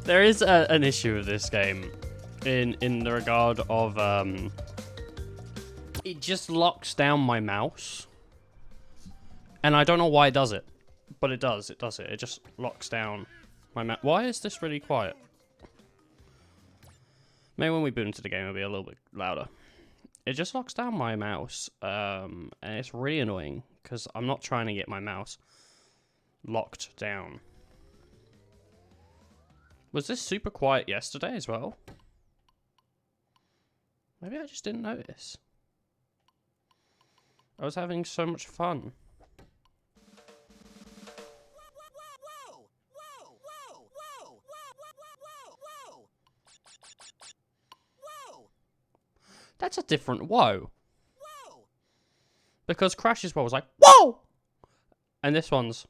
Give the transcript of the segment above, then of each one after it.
There is an issue with this game in the regard of it just locks down my mouse, and I don't know why it does it, but it does. It does it. It just locks down my mouse. Why is this really quiet? Maybe when we boot into the game, it'll be a little bit louder. It just locks down my mouse, and it's really annoying because I'm not trying to get my mouse locked down. Was this super quiet yesterday as well? Maybe I just didn't notice. I was having so much fun. That's a different whoa. Because Crash's whoa was like, whoa! And this one's...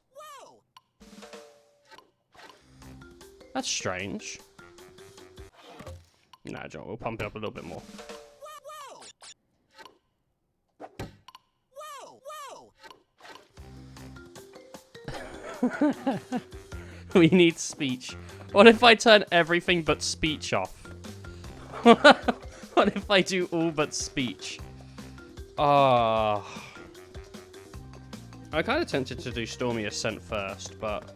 That's strange. Nah, John, we'll pump it up a little bit more. We need speech. What if I turn everything but speech off? What if I do all but speech? I'm kind of tempted to do Stormy Ascent first, but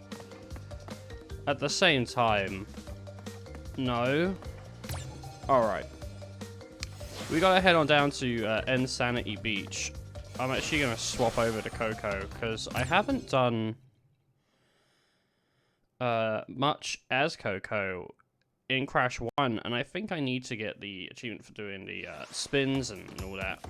at the same time, no. Alright. We gotta head on down to n.sane Beach. I'm actually gonna swap over to Coco, because I haven't done much as Coco in Crash 1, and I think I need to get the achievement for doing the spins and all that.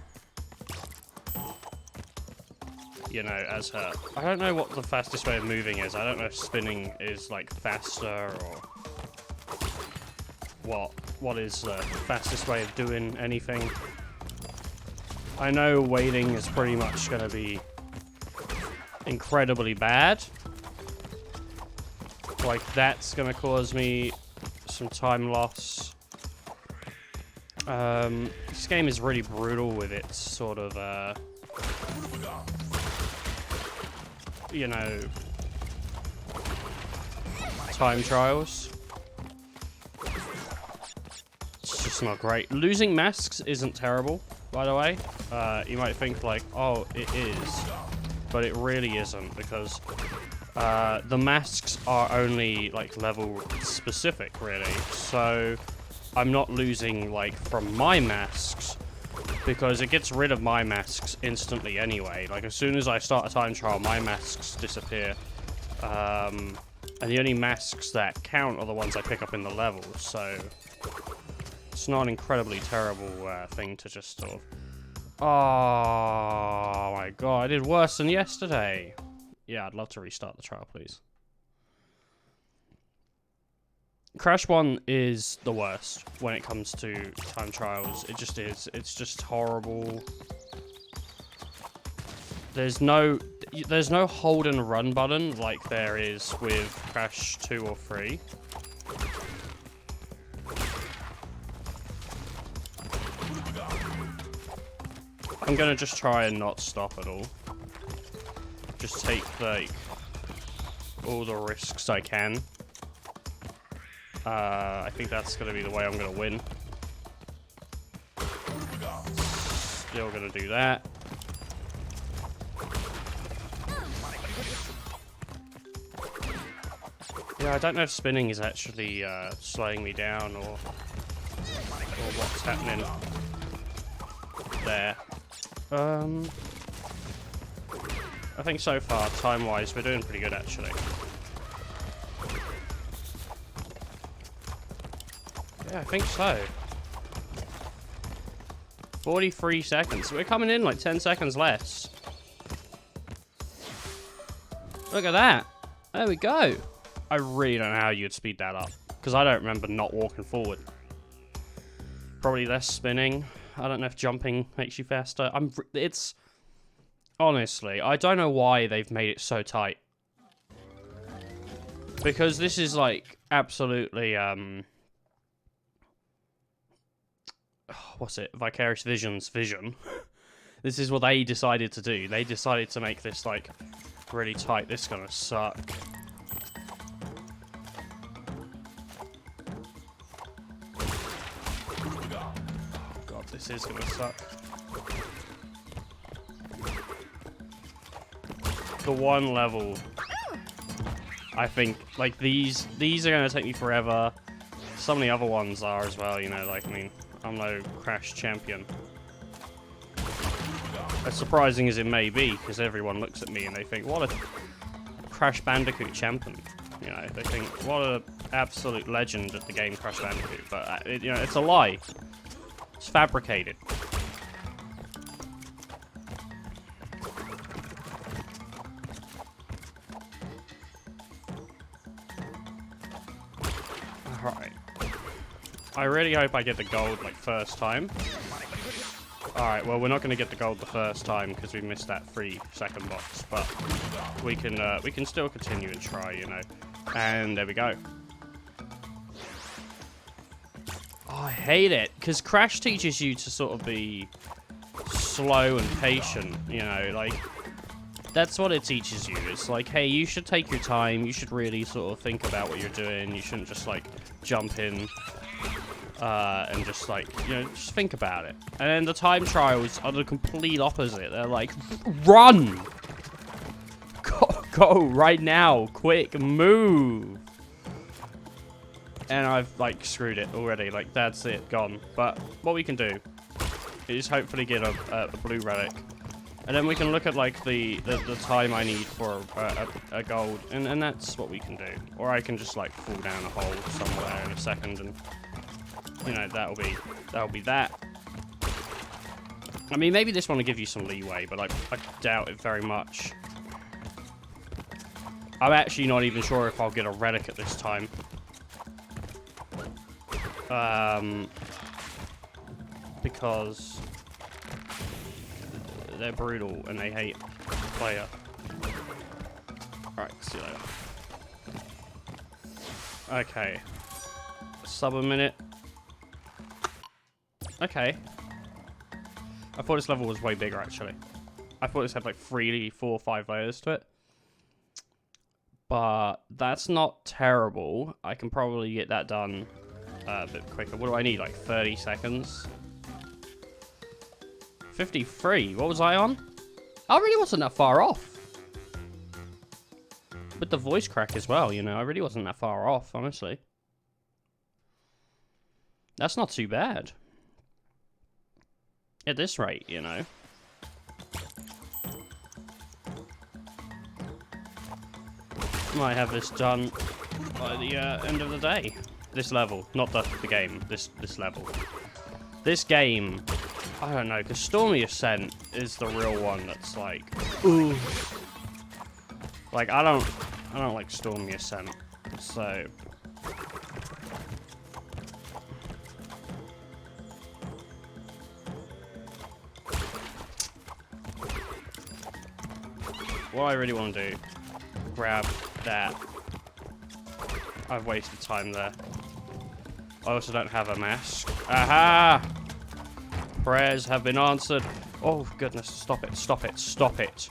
You know, as her. I don't know what the fastest way of moving is. I don't know if spinning is, like, faster or what is the fastest way of doing anything. I know waiting is pretty much going to be incredibly bad. Like, that's going to cause me some time loss. This game is really brutal with its sort of, you know, time trials. It's just not great. Losing masks isn't terrible, by the way. You might think like, oh, it is, but it really isn't, because the masks are only like level specific, really. So I'm not losing like from my masks, because it gets rid of my masks instantly anyway. Like, as soon as I start a time trial, my masks disappear. And the only masks that count are the ones I pick up in the levels, so it's not an incredibly terrible thing to just sort of... Oh my god, I did worse than yesterday. Yeah, I'd love to restart the trial, please. Crash 1 is the worst when it comes to time trials. It just is. It's just horrible. There's no hold and run button like there is with Crash 2 or 3. I'm gonna just try and not stop at all. Just take like all the risks I can. I think that's going to be the way I'm going to win. Still going to do that. Yeah, I don't know if spinning is actually slowing me down or what's happening there. I think so far, time-wise, we're doing pretty good, actually. Yeah, I think so. 43 seconds. We're coming in like 10 seconds less. Look at that. There we go. I really don't know how you'd speed that up, because I don't remember not walking forward. Probably less spinning. I don't know if jumping makes you faster. It's... Honestly, I don't know why they've made it so tight. Because this is like absolutely, what's it? Vicarious Vision's vision. This is what they decided to do. They decided to make this like really tight. This is gonna suck. This is gonna suck. The one level, I think, like these are gonna take me forever. Some of the other ones are as well, you know, like, I mean, I'm no Crash champion. As surprising as it may be, because everyone looks at me and they think, what a Crash Bandicoot champion. You know, they think, what an absolute legend at the game Crash Bandicoot. But, you know, it's a lie. It's fabricated. Alright. I really hope I get the gold, like, first time. Alright, well, we're not going to get the gold the first time because we missed that 3-second box, but we can still continue and try, you know. And there we go. Oh, I hate it, because Crash teaches you to sort of be slow and patient, you know, like, that's what it teaches you. It's like, hey, you should take your time, you should really sort of think about what you're doing, you shouldn't just, like, jump in. And just like, you know, just think about it. And then the time trials are the complete opposite. They're like, run! Go right now, quick, move! And I've like screwed it already, like that's it, gone. But what we can do is hopefully get a blue relic. And then we can look at like the time I need for a gold, and that's what we can do. Or I can just like fall down a hole somewhere in a second and, you know, that'll be that. I mean, maybe this one will give you some leeway, but I doubt it very much. I'm actually not even sure if I'll get a relic at this time. Because they're brutal and they hate the player. Alright, see you later. Okay. Sub a minute. Okay. I thought this level was way bigger, actually. I thought this had like 3, 4, 5 layers to it. But that's not terrible. I can probably get that done a bit quicker. What do I need? Like 30 seconds? 53. What was I on? I really wasn't that far off. With the voice crack as well, you know. I really wasn't that far off, honestly. That's not too bad. At this rate, you know. Might have this done by the end of the day. This level, not the game. This level. This game, I don't know, because Stormy Ascent is the real one that's like, ooh. Like I don't like Stormy Ascent, so. What I really want to do, grab that. I've wasted time there. I also don't have a mask. Aha! Prayers have been answered. Oh, goodness. Stop it. Stop it. Stop it.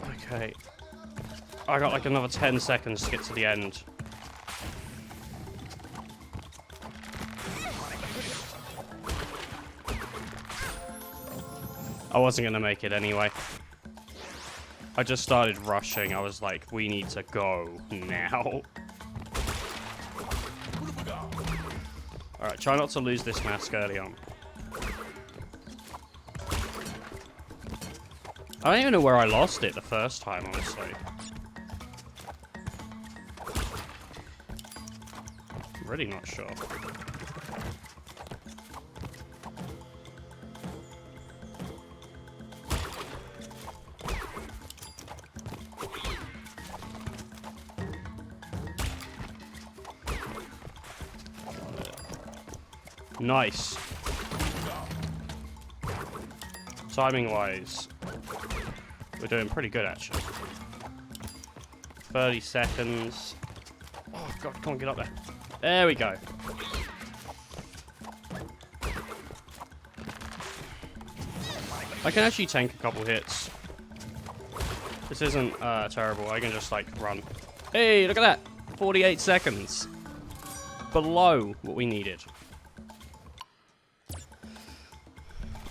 Okay. I got like another 10 seconds to get to the end. I wasn't going to make it anyway. I just started rushing. I was like, we need to go now. Alright, try not to lose this mask early on. I don't even know where I lost it the first time, honestly. I'm really not sure. Nice. Timing-wise, we're doing pretty good, actually. 30 seconds. Oh, God, come on, get up there. There we go. I can actually tank a couple hits. This isn't terrible. I can just like run. Hey, look at that! 48 seconds. Below what we needed.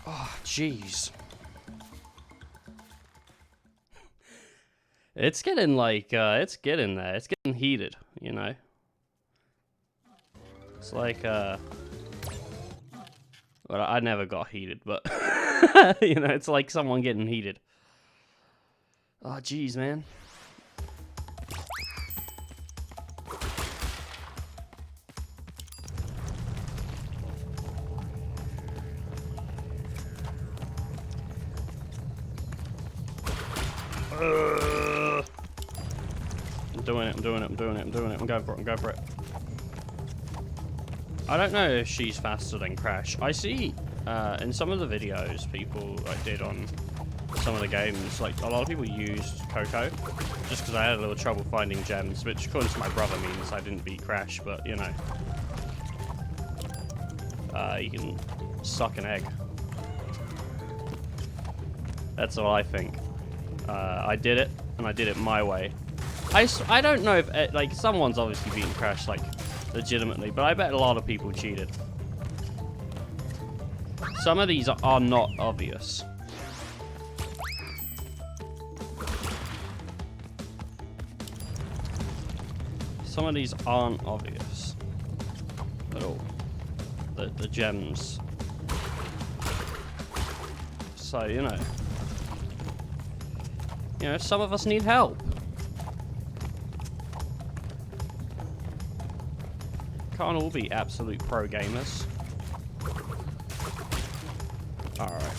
Oh, jeez. It's getting like, it's getting there. It's getting heated, you know? It's like, well, I never got heated, but, you know, it's like someone getting heated. Oh, jeez, man. I'm doing it, I'm doing it, I'm doing it, I'm doing it. I'm going for it, I'm going for it. I don't know if she's faster than Crash. I see in some of the videos people like did on some of the games, like a lot of people used Coco just because I had a little trouble finding gems, which according to my brother means I didn't beat Crash, but you know. You can suck an egg. That's all I think. I did it, and I did it my way. I don't know if, like, someone's obviously beaten Crash, like, legitimately, but I bet a lot of people cheated. Some of these are not obvious. Some of these aren't obvious at all. The gems. So, you know, some of us need help. Can't all be absolute pro gamers. Alright.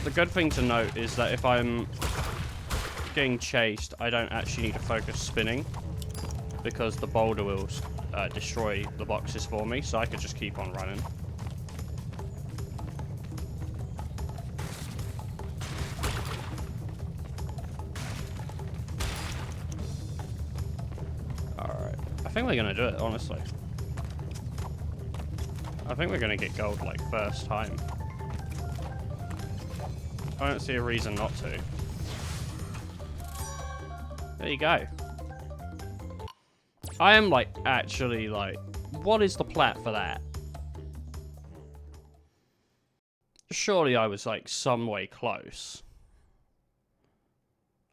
The good thing to note is that if I'm getting chased, I don't actually need to focus spinning, because the boulder will destroy the boxes for me, so I could just keep on running. Alright. I think we're gonna do it, honestly. I think we're gonna get gold, like, first time. I don't see a reason not to. There you go. I am, like, actually, like, what is the plat for that? Surely I was, like, some way close.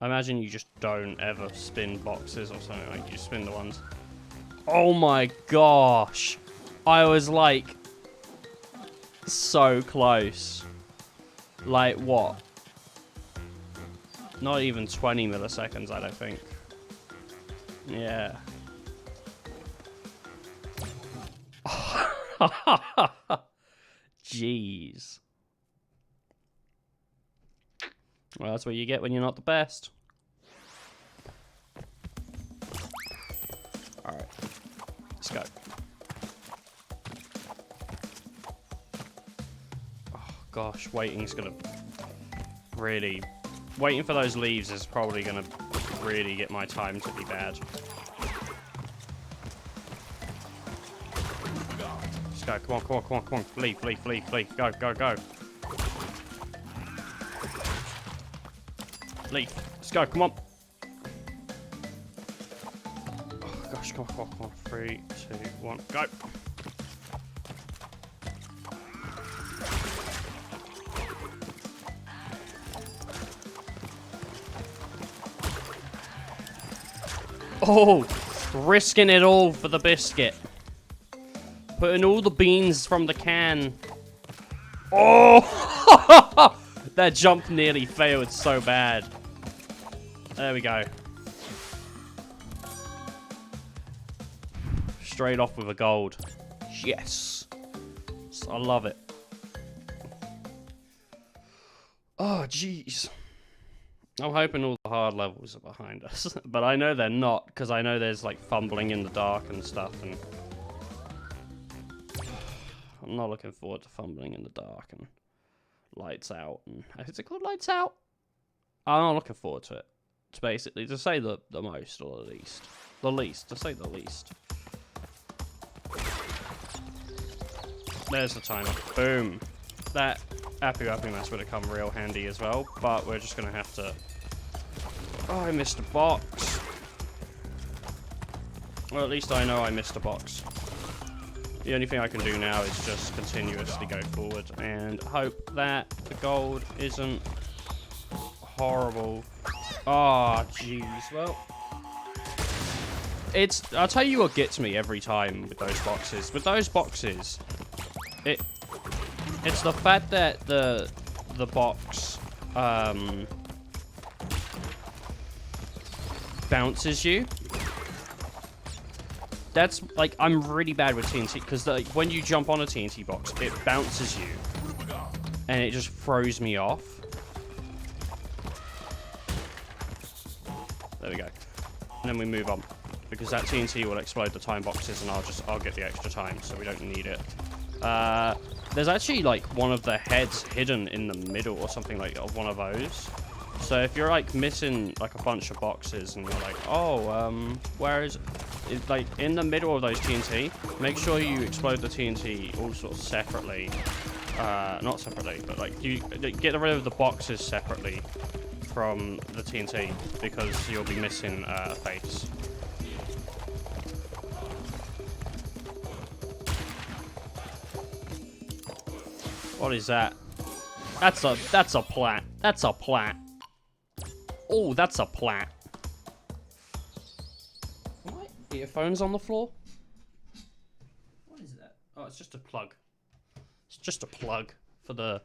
I imagine you just don't ever spin boxes or something, like, you spin the ones. Oh my gosh! I was, like, so close. Like, what? Not even 20 milliseconds, I don't think. Yeah. Jeez. Well, that's what you get when you're not the best. Alright. Let's go. Oh, gosh. Waiting's gonna really... Waiting for those leaves is probably gonna really get my time to be bad. Go. Come on, come on, come on, come on. Leave, leave, leave, leave. Go, go, go. Leave. Let's go, come on. Oh, gosh, come on, come on, come on. 3, 2, 1, go. Oh, risking it all for the biscuit. Putting all the beans from the can. Oh! That jump nearly failed so bad. There we go. Straight off with a gold. Yes. I love it. Oh, jeez. I'm hoping all the hard levels are behind us. But I know they're not, because I know there's like fumbling in the dark and stuff, and I'm not looking forward to fumbling in the dark and lights out. And is it called lights out? I'm not looking forward to it. It's basically to say the most or the least. The least, to say the least. There's the timer. Boom. That Apu Apu Mask would have come real handy as well, but we're just gonna have to Oh, I missed a box. Well, at least I know I missed a box. The only thing I can do now is just continuously go forward and hope that the gold isn't horrible. Oh, jeez. Well, I'll tell you what gets me every time with those boxes. With those boxes, it's the fact that the box bounces you. That's like, I'm really bad with TNT because like when you jump on a TNT box, it bounces you and it just throws me off. There we go. And then we move on because that TNT will explode the time boxes and I'll get the extra time, so we don't need it. There's actually like one of the heads hidden in the middle or something like of one of those. So if you're like missing like a bunch of boxes and you're like, oh, where is it? Like in the middle of those TNT, make sure you explode the TNT all sort of separately. Not separately, but like you get rid of the boxes separately from the TNT because you'll be missing a face. What is that? That's a plat. That's a plat. Oh, that's a plat. What? Earphones on the floor? What is that? Oh, it's just a plug. It's just a plug for the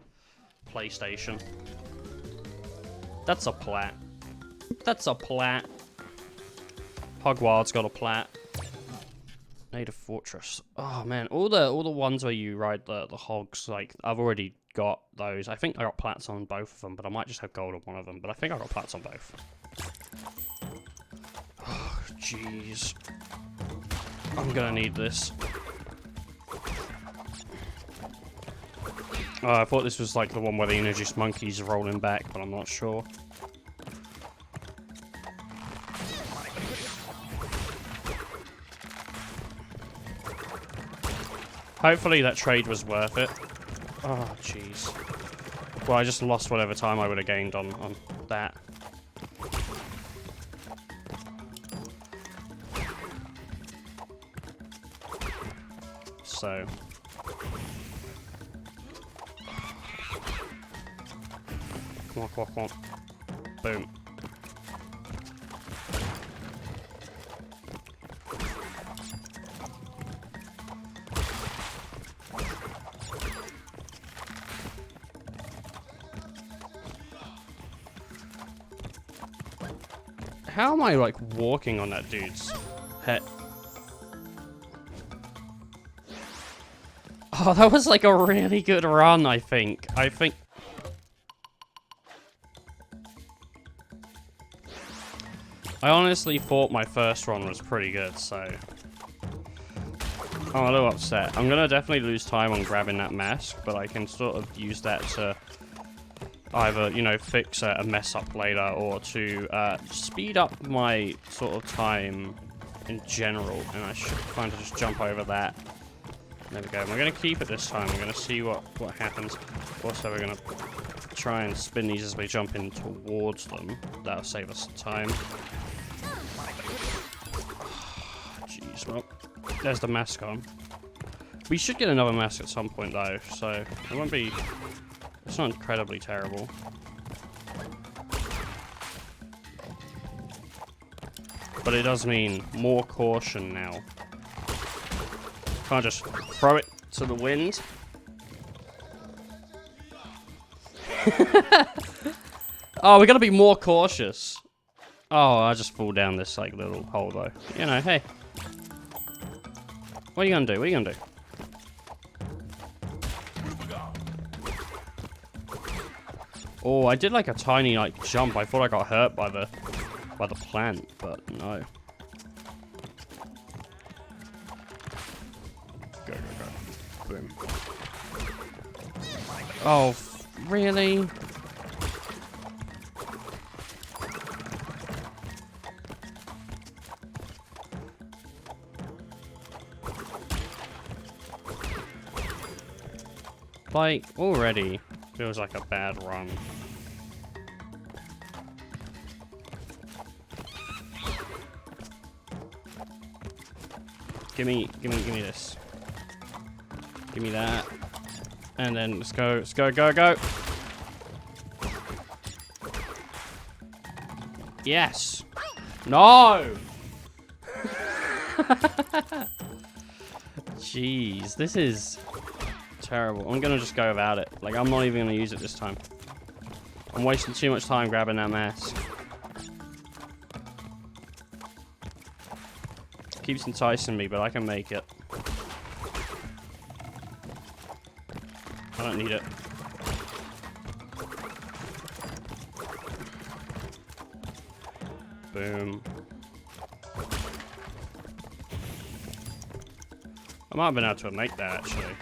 PlayStation. That's a plat. That's a plat. Hogwarts got a plat. Native Fortress. Oh man, all the ones where you ride the hogs, like I've already got those. I think I got plats on both of them, but I might just have gold on one of them. But I think I got plats on both. Oh, jeez. I'm gonna need this. Oh, I thought this was like the one where the introduced monkeys are rolling back, but I'm not sure. Hopefully that trade was worth it. Oh, jeez. Well, I just lost whatever time I would have gained on that. So. Come on, come on, come on. Boom. How am I, like, walking on that dude's head? Oh, that was, like, a really good run, I think. I honestly thought my first run was pretty good, so... I'm a little upset. I'm gonna definitely lose time on grabbing that mask, but I can sort of use that to... either, you know, fix a mess up later or to speed up my sort of time in general. And I should kind of just jump over that. There we go. We're going to keep it this time. We're going to see what happens. Also, we're going to try and spin these as we jump in towards them. That'll save us some time. Jeez, well, there's the mask on. We should get another mask at some point, though, so it won't be... It's not incredibly terrible. But it does mean more caution now. Can't just throw it to the wind. Oh, we gotta be more cautious. Oh, I just fall down this like little hole though. You know, hey. What are you gonna do? What are you gonna do? Oh, I did like a tiny like jump. I thought I got hurt by the plant, but no. Go, go, go. Boom. Oh, really? Like, already feels like a bad run. Give me this. Give me that. And then let's go, go. Yes. No! Jeez, this is terrible. I'm gonna just go without it. Like, I'm not even gonna use it this time. I'm wasting too much time grabbing that mask. Keeps enticing me, but I can make it. I don't need it. Boom. I might have been able to make that, actually.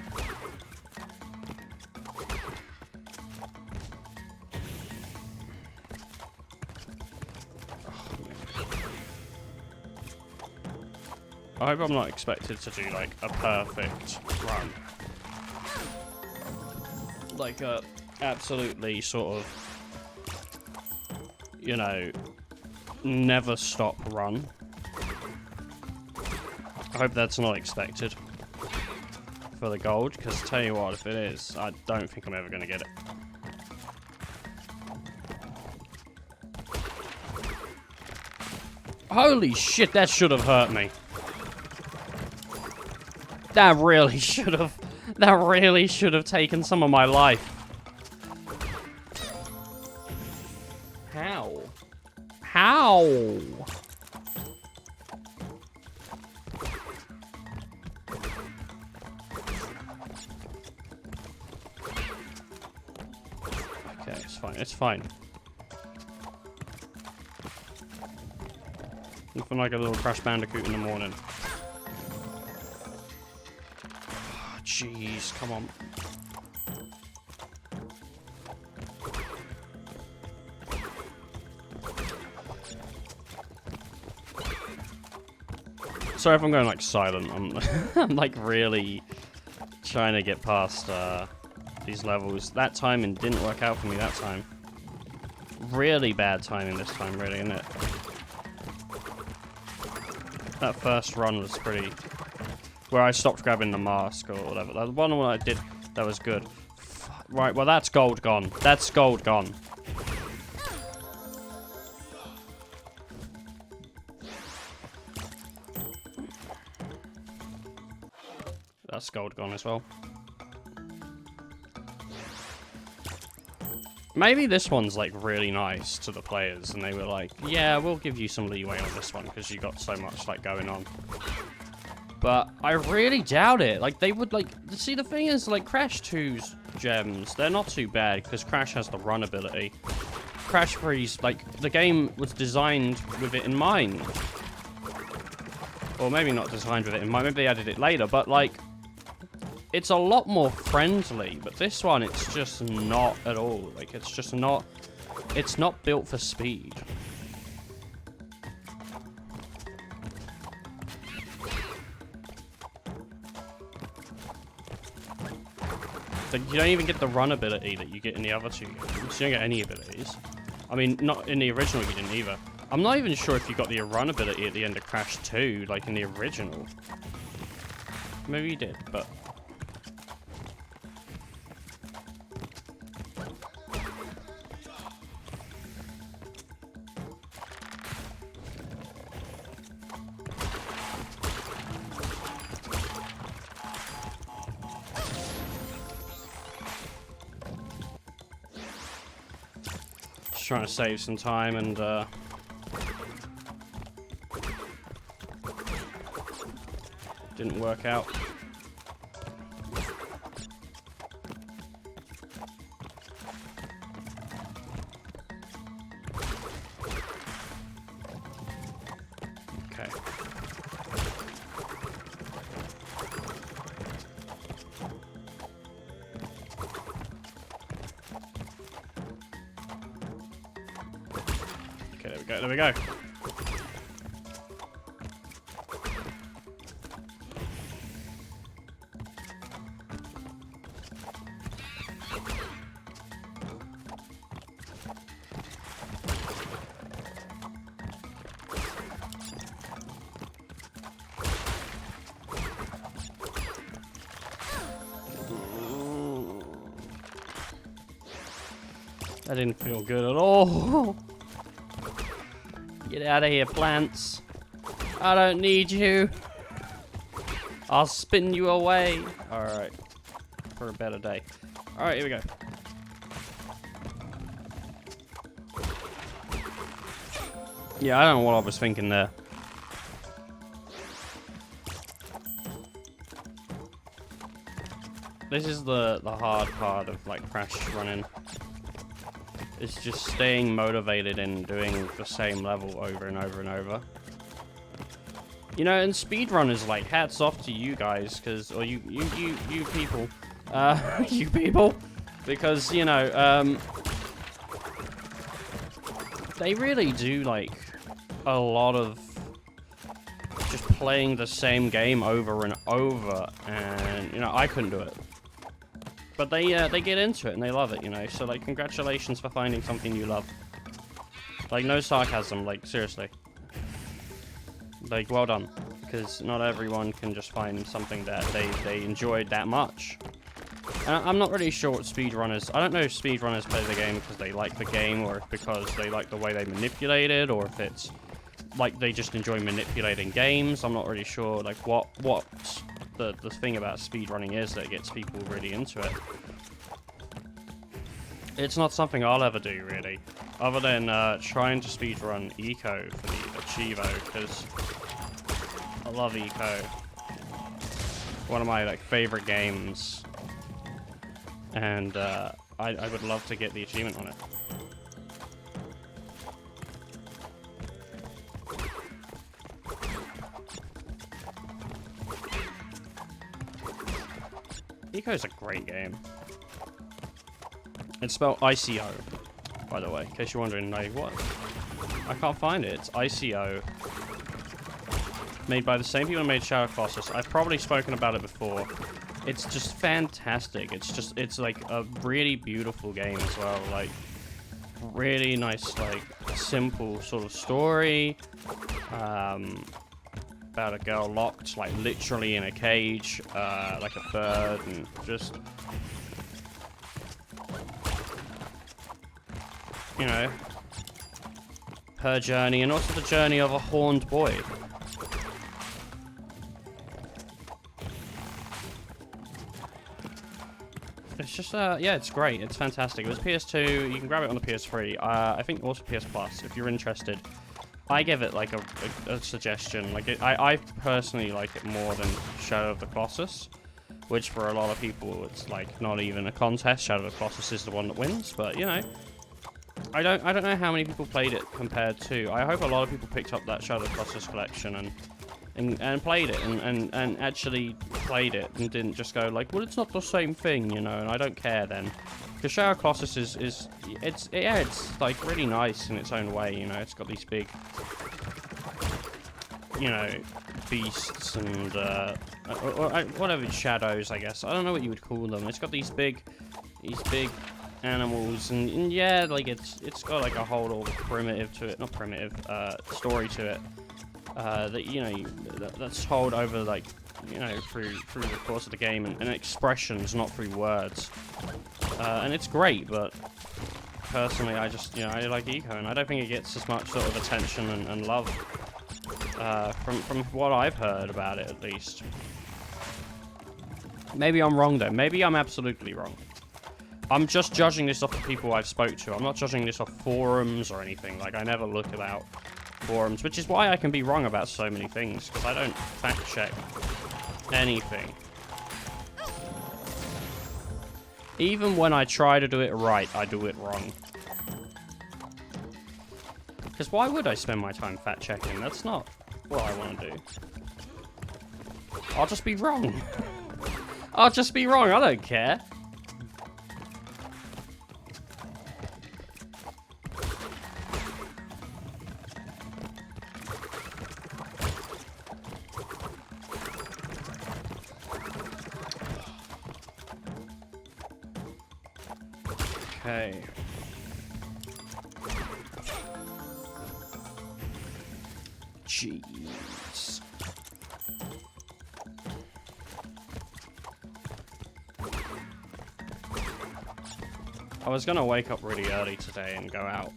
I hope I'm not expected to do, like, a perfect run. Like a absolutely sort of, you know, never stop run. I hope that's not expected for the gold, because tell you what, if it is, I don't think I'm ever going to get it. Holy shit, that should have hurt me. That really should have taken some of my life. How? How? Okay, it's fine, it's fine. Nothing like a little Crash Bandicoot in the morning. Jeez, come on. Sorry if I'm going like silent. I'm like really trying to get past these levels. That timing didn't work out for me that time. Really bad timing this time, really, isn't it? That first run was pretty... Where I stopped grabbing the mask or whatever. The one I did that was good. Right, well that's gold gone. That's gold gone. That's gold gone as well. Maybe this one's like really nice to the players and they were like, yeah, we'll give you some leeway on this one because you got so much like going on. But I really doubt it. Like, they would, like... See, the thing is, like, Crash 2's gems, they're not too bad, because Crash has the run ability. Crash 3's, like, the game was designed with it in mind. Or maybe not designed with it in mind, maybe they added it later, but, like... It's a lot more friendly, but this one, it's just not at all. Like, it's just not... It's not built for speed. Like, you don't even get the run ability that you get in the other two games. You don't get any abilities. I mean, not in the original you didn't either. I'm not even sure if you got the run ability at the end of Crash 2, like in the original. Maybe you did, but... Trying to save some time and didn't work out. Okay. There we go. That didn't feel good at all. Get out of here, plants. I don't need you. I'll spin you away. Alright. For a better day. Alright, here we go. Yeah, I don't know what I was thinking there. This is the hard part of, like, crash running. It's just staying motivated and doing the same level over and over and over. You know, and speedrunners, like, hats off to you guys, because, or you people. You people. Because, you know, they really do, like, a lot of just playing the same game over and over, and, you know, I couldn't do it. But they get into it, and they love it, you know, so, like, congratulations for finding something you love. Like, no sarcasm, like, seriously. Like, well done, because not everyone can just find something that they enjoyed that much. And I'm not really sure what speedrunners... I don't know if speedrunners play the game because they like the game, or if because they like the way they manipulate it, or if it's like they just enjoy manipulating games. I'm not really sure, like, what the thing about speedrunning is that gets people really into it. It's not something I'll ever do, really, other than trying to speedrun Eco for the Achievo, because I love Eco. One of my, like, favorite games, and I would love to get the achievement on it. Eco's a great game. It's spelled ICO, by the way, in case you're wondering, like, what? I can't find it. It's ICO. Made by the same people who made Shadow Colossus. I've probably spoken about it before. It's just fantastic. It's like a really beautiful game as well. Like, really nice, like, simple sort of story. About a girl locked, like, literally in a cage, like a bird, and just, you know, her journey, and also the journey of a horned boy. It's just, yeah, it's great. It's fantastic. It was PS2. You can grab it on the PS3. I think also PS Plus, if you're interested. I give it, like, a suggestion. Like, I personally like it more than Shadow of the Colossus, which for a lot of people, it's, like, not even a contest. Shadow of the Colossus is the one that wins, but, you know, I don't know how many people played it compared to. I hope a lot of people picked up that Shadow of the Colossus collection and played it, and actually played it, and didn't just go, like, well, it's not the same thing, you know, and I don't care then. Because Shadow Colossus it's like really nice in its own way, you know. It's got these big, you know, beasts and whatever, shadows, I guess. I don't know what you would call them. It's got these big animals, and yeah, like it's got like a whole little primitive to it, not primitive, story to it. That, you know, that's told over, like, you know, through the course of the game, and expressions, not through words. And it's great, but personally, I just, you know, I like Eco, and I don't think it gets as much sort of attention and love from what I've heard about it, at least. Maybe I'm wrong, though. Maybe I'm absolutely wrong. I'm just judging this off the people I've spoke to. I'm not judging this off forums or anything. Like, I never look about forums, which is why I can be wrong about so many things, because I don't fact check anything. Even when I try to do it right, I do it wrong. Because why would I spend my time fact checking? That's not what I want to do. I'll just be wrong. I'll just be wrong, I don't care. Okay. Jeez. I was gonna wake up really early today and go out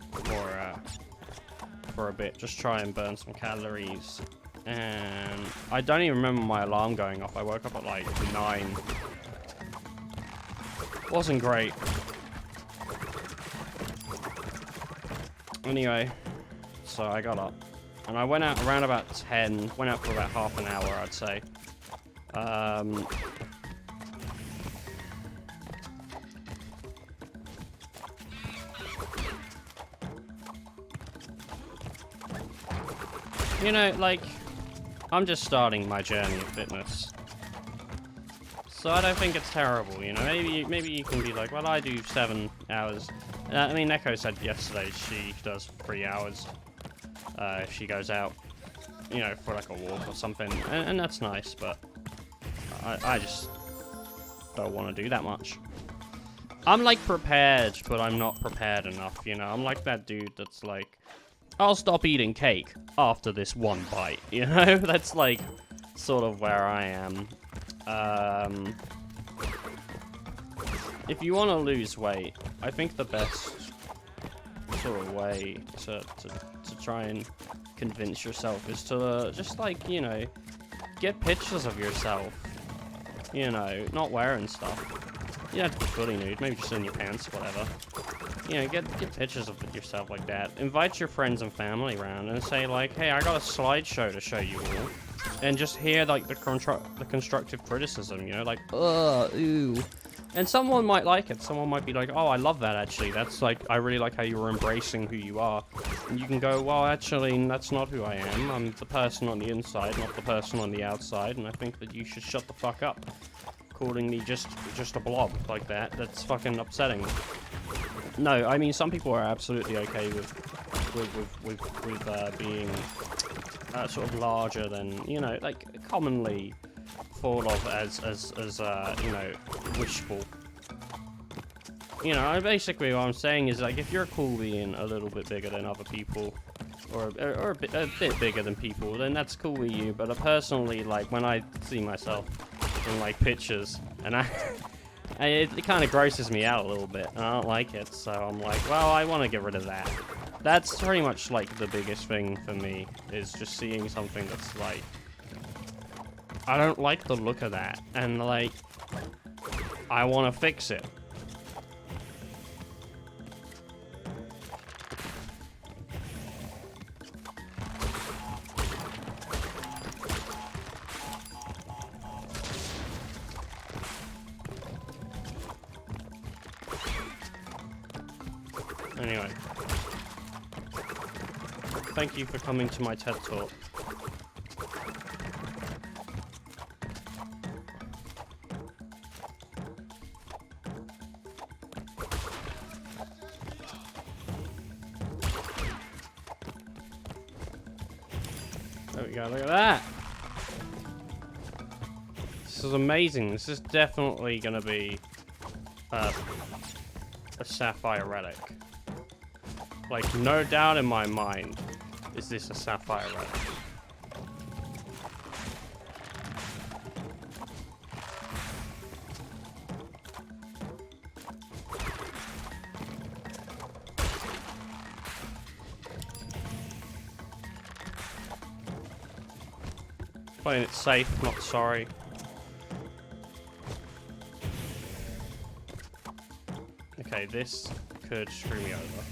for a bit, just try and burn some calories. And I don't even remember my alarm going off. I woke up at like 9. Wasn't great. Anyway, so I got up. And I went out around about 10. Went out for about half an hour, I'd say. You know, like, I'm just starting my journey of fitness. So I don't think it's terrible, you know. Maybe you can be like, well, I do 7 hours. I mean, Neko said yesterday she does 3 hours if she goes out, you know, for like a walk or something. And that's nice, but I just don't want to do that much. I'm like prepared, but I'm not prepared enough, you know. I'm like that dude that's like, I'll stop eating cake after this one bite, you know? That's like sort of where I am. If you want to lose weight, I think the best sort of way to try and convince yourself is to just like, you know, get pictures of yourself, you know, not wearing stuff. You don't have to be fully nude, maybe just in your pants, whatever. You know, get pictures of yourself like that. Invite your friends and family around and say like, hey, I got a slideshow to show you all. And just hear like the constructive criticism, you know, like, ooh. And someone might like it. Someone might be like, oh, I love that actually. That's like, I really like how you were embracing who you are. And you can go, well, actually, that's not who I am. I'm the person on the inside, not the person on the outside. And I think that you should shut the fuck up. Calling me just a blob like that. That's fucking upsetting. No, I mean, some people are absolutely okay with being sort of larger than, you know, like commonly thought of as you know, wishful. You know, basically what I'm saying is like, if you're cool being a little bit bigger than other people, or a bit bigger than people, then that's cool with you. But personally, like when I see myself in like pictures, and it kind of grosses me out a little bit, and I don't like it, so I'm like, well, I want to get rid of that. That's pretty much like the biggest thing for me, is just seeing something that's like, I don't like the look of that, and like, I want to fix it. Anyway, thank you for coming to my TED Talk. There we go, look at that! This is amazing. This is definitely gonna be a sapphire relic. Like, no doubt in my mind, is this a sapphire relic? Playing it safe, not sorry. Okay, this could screw me over.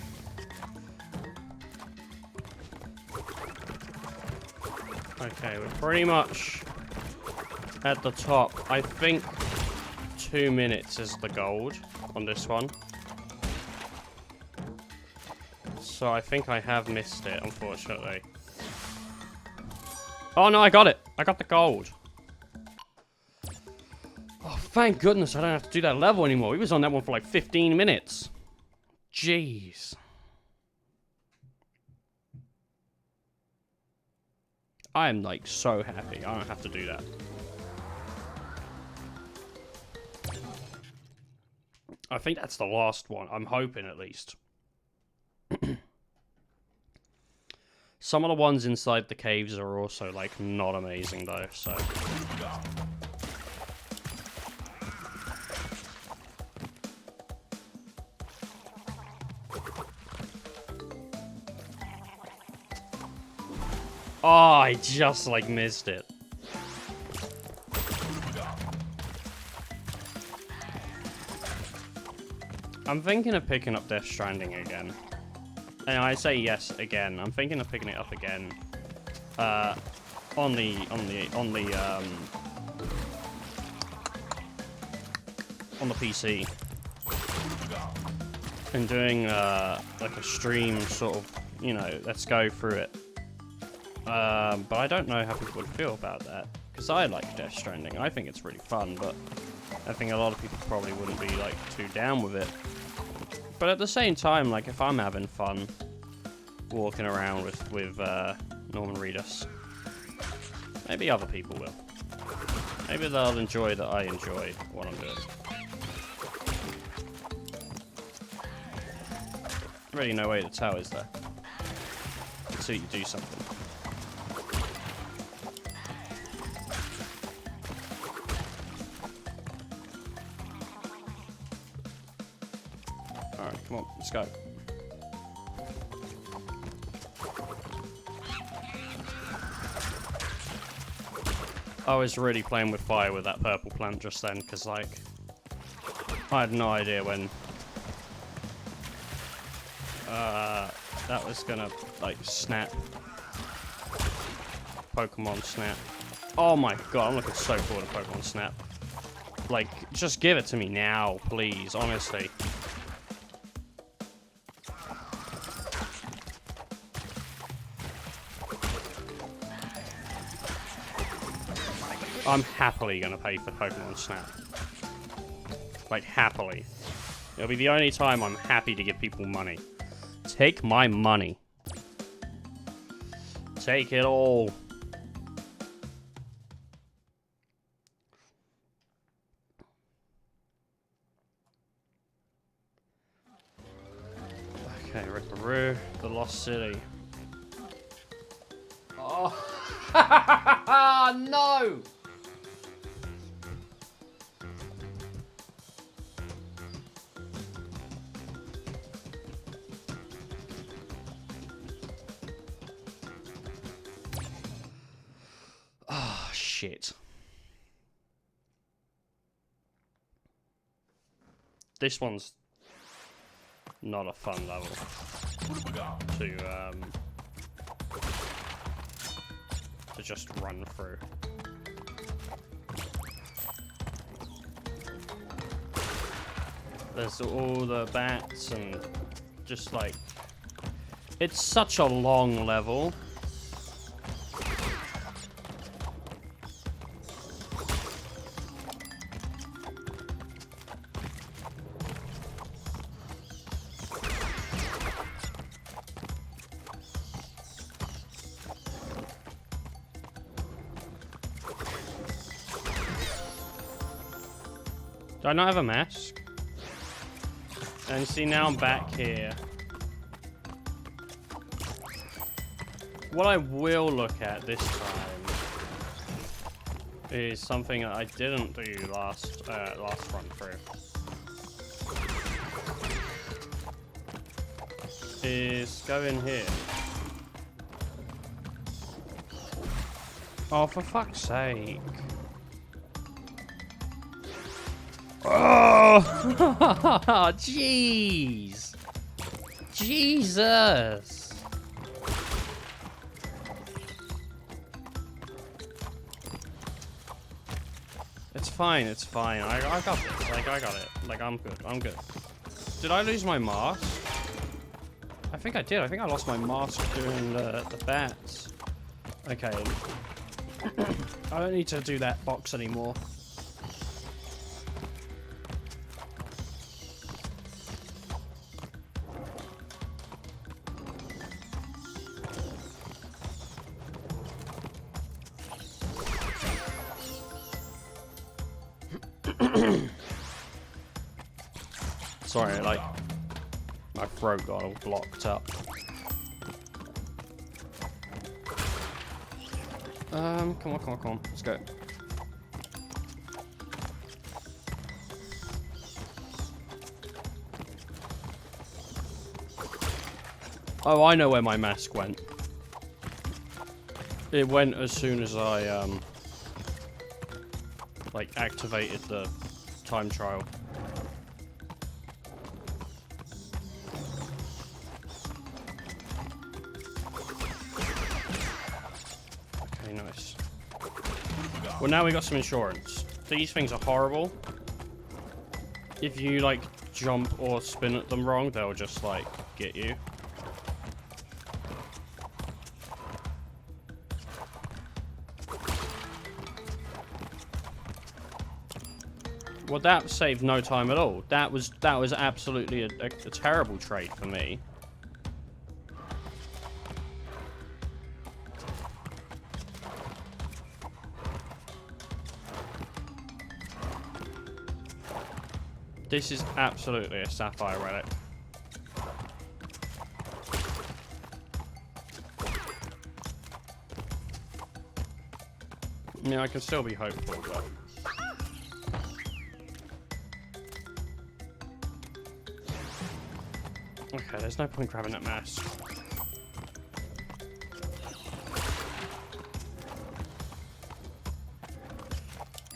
Okay, we're pretty much at the top. I think 2 minutes is the gold on this one. So I think I have missed it, unfortunately. Oh no, I got it! I got the gold. Oh, thank goodness I don't have to do that level anymore. We was on that one for like 15 minutes. Jeez. I am like so happy I don't have to do that. I think that's the last one. I'm hoping at least. Some of the ones inside the caves are also like not amazing though, so. Oh, I just, like, missed it. I'm thinking of picking up Death Stranding again. And I say yes again. I'm thinking of picking it up again. On the PC. And doing, like a stream sort of, you know, let's go through it. But I don't know how people would feel about that. Because I like Death Stranding. I think it's really fun, but I think a lot of people probably wouldn't be, like, too down with it. But at the same time, like, if I'm having fun walking around with Norman Reedus, maybe other people will. Maybe they'll enjoy that I enjoy what I'm doing. Really no way to tell, is there? Until you do something. Alright, come on, let's go. I was really playing with fire with that purple plant just then, because, like, I had no idea when that was gonna, like, snap. Pokemon Snap. Oh my god, I'm looking so forward to Pokemon Snap. Like, just give it to me now, please, honestly. I'm happily gonna pay for Pokemon Snap. Like, happily. It'll be the only time I'm happy to give people money. Take my money. Take it all. Okay, Ripperoo, the Lost City. Oh, no! Oh, shit. This one's not a fun level to just run through. There's all the bats and just like, it's such a long level. Do I not have a mask? And see, now I'm back here. What I will look at this time is something that I didn't do last run through. Is go in here. Oh, for fuck's sake. Oh, jeez. Jesus. It's fine, it's fine. I got this. Like, I got it. Like, I'm good. I'm good. Did I lose my mask? I think I did. I think I lost my mask doing the bats. Okay. I don't need to do that box anymore. Sorry, like, my throat got all blocked up. Come on. Let's go. Oh, I know where my mask went. It went as soon as I, like, activated the time trial. Okay, nice. Well, now we got some insurance. These things are horrible. If you, like, jump or spin at them wrong, they'll just, like, get you. Well, that saved no time at all. That was absolutely a terrible trade for me. This is absolutely a sapphire relic. Yeah, I can still be hopeful, but... Okay, there's no point grabbing that mask.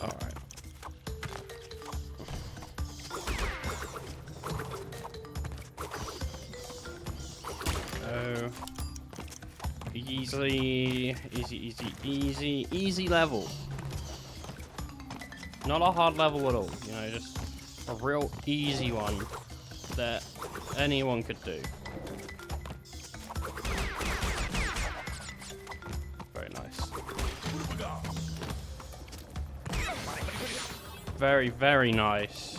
Alright. Oh. Easy level. Not a hard level at all, you know, just a real easy one that anyone could do. Very nice. Very, very nice.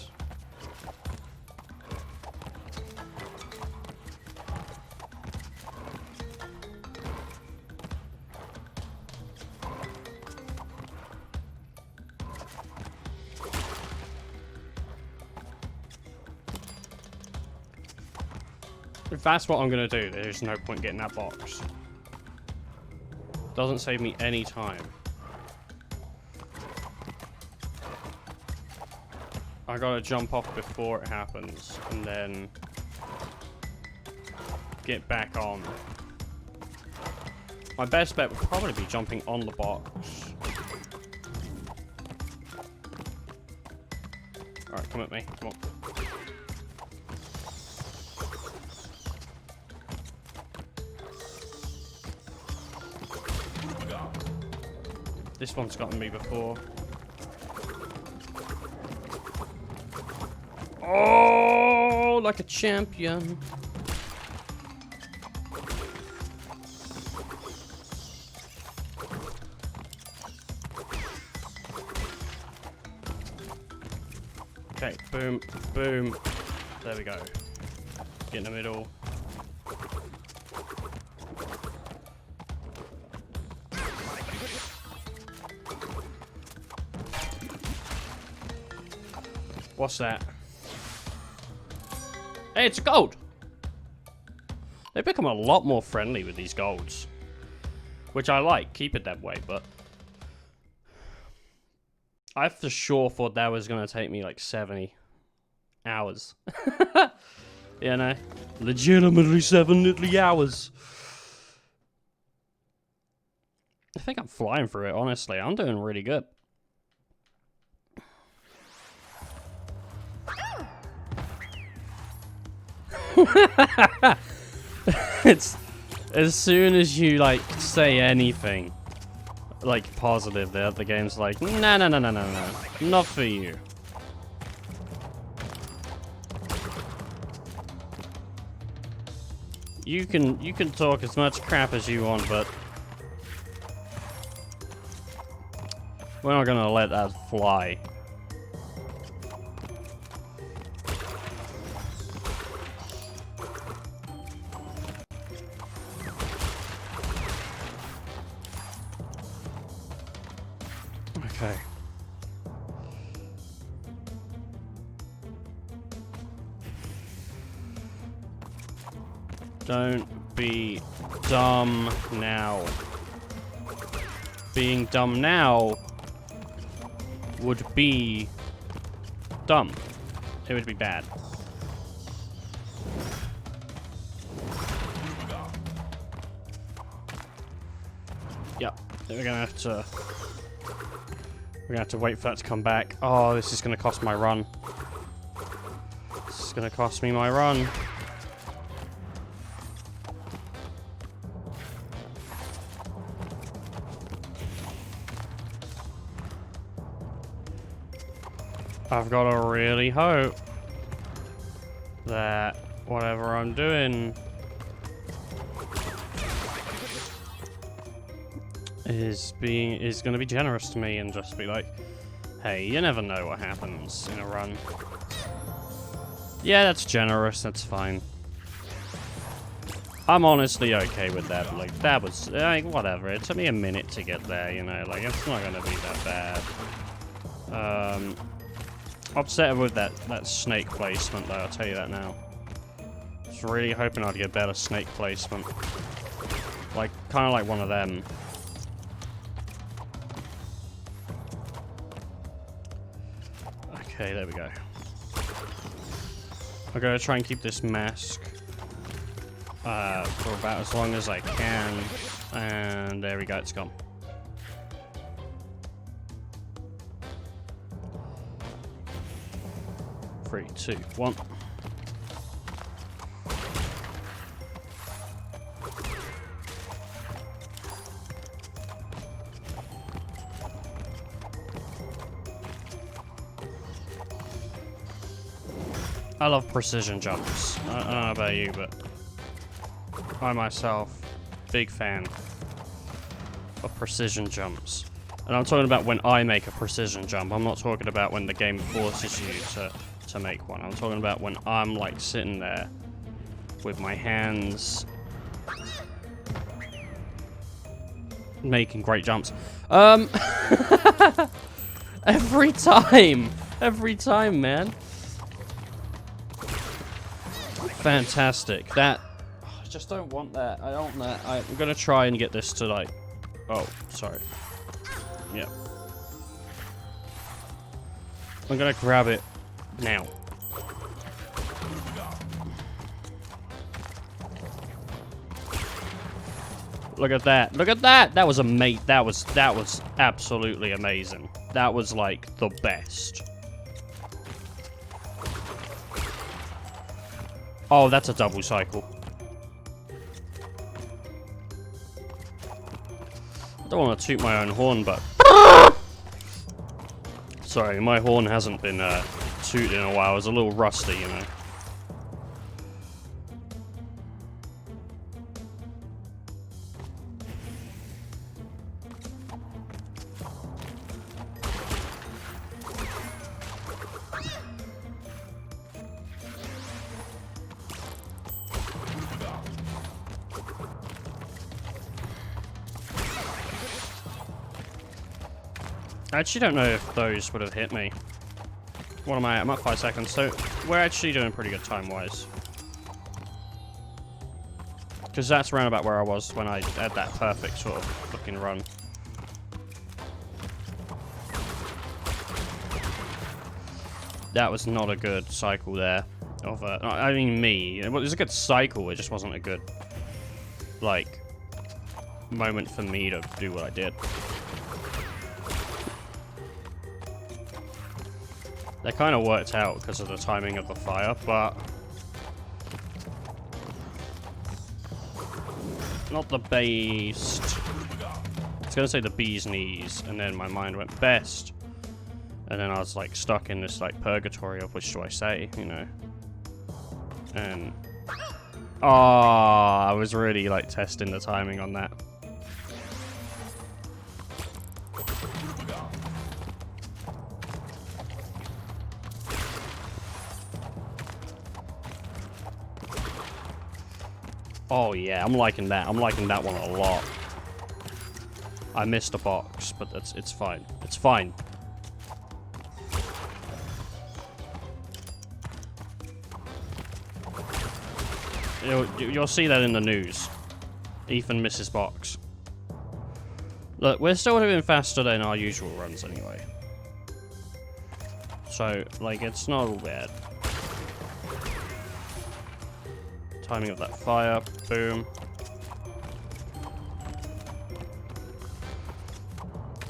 If that's what I'm gonna do, there's no point getting that box. Doesn't save me any time. I gotta jump off before it happens, and then get back on. My best bet would probably be jumping on the box. Alright, come at me. Come on. This one's gotten me before. Oh, like a champion. Okay, boom, boom. There we go. Get in the middle. What's that? Hey, it's a gold! They become a lot more friendly with these golds. Which I like. Keep it that way, but... I for sure thought that was going to take me like 70 hours. You know? Legitimately 70 hours. I think I'm flying through it, honestly. I'm doing really good. It's as soon as you like say anything like positive, the game's like, no, not for you. You can talk as much crap as you want, but we're not gonna let that fly. Okay. Don't be dumb now. Being dumb now would be dumb. It would be bad. Yep. We're gonna have to... We're gonna have to wait for that to come back. Oh, this is gonna cost my run. This is gonna cost me my run. I've got to really hope that whatever I'm doing is going to be generous to me and just be like, hey, you never know what happens in a run. Yeah, that's generous. That's fine. I'm honestly okay with that. Like, that was like whatever. It took me a minute to get there. You know, like it's not going to be that bad. Upset with that snake placement, though, I'll tell you that now. I was really hoping I'd get better snake placement. Like, kind of like one of them. Okay, there we go. I'm gonna try and keep this mask for about as long as I can. And there we go, it's gone. Three, two, one. I love precision jumps. I don't know about you, but I myself, big fan of precision jumps. And I'm talking about when I make a precision jump. I'm not talking about when the game forces you to make one. I'm talking about when I'm like sitting there with my hands making great jumps. Every time, man. Fantastic. That I just don't want that. I don't want that. I'm gonna try and get this to like, oh, sorry. Yep. I'm gonna grab it now. Look at that. Look at that. That was amazing. That was absolutely amazing. That was like the best. Oh, that's a double cycle. I don't want to toot my own horn, but sorry, my horn hasn't been tooted in a while. It's a little rusty, you know. I actually don't know if those would have hit me. What am I at? I'm at 5 seconds, so we're actually doing pretty good time-wise. Because that's around about where I was when I had that perfect sort of looking run. That was not a good cycle there. I mean, me. It was a good cycle, it just wasn't a good, like, moment for me to do what I did. That kind of worked out because of the timing of the fire, but not the best. I was gonna say the bee's knees, and then my mind went best, and then I was like stuck in this like purgatory of which do I say, you know? And oh, I was really like testing the timing on that. Oh yeah, I'm liking that. I'm liking that one a lot. I missed a box, but it's fine. It's fine. You'll see that in the news. Ethan misses box. Look, we're still doing faster than our usual runs anyway. So, like, it's not all bad. Timing of that fire. Boom.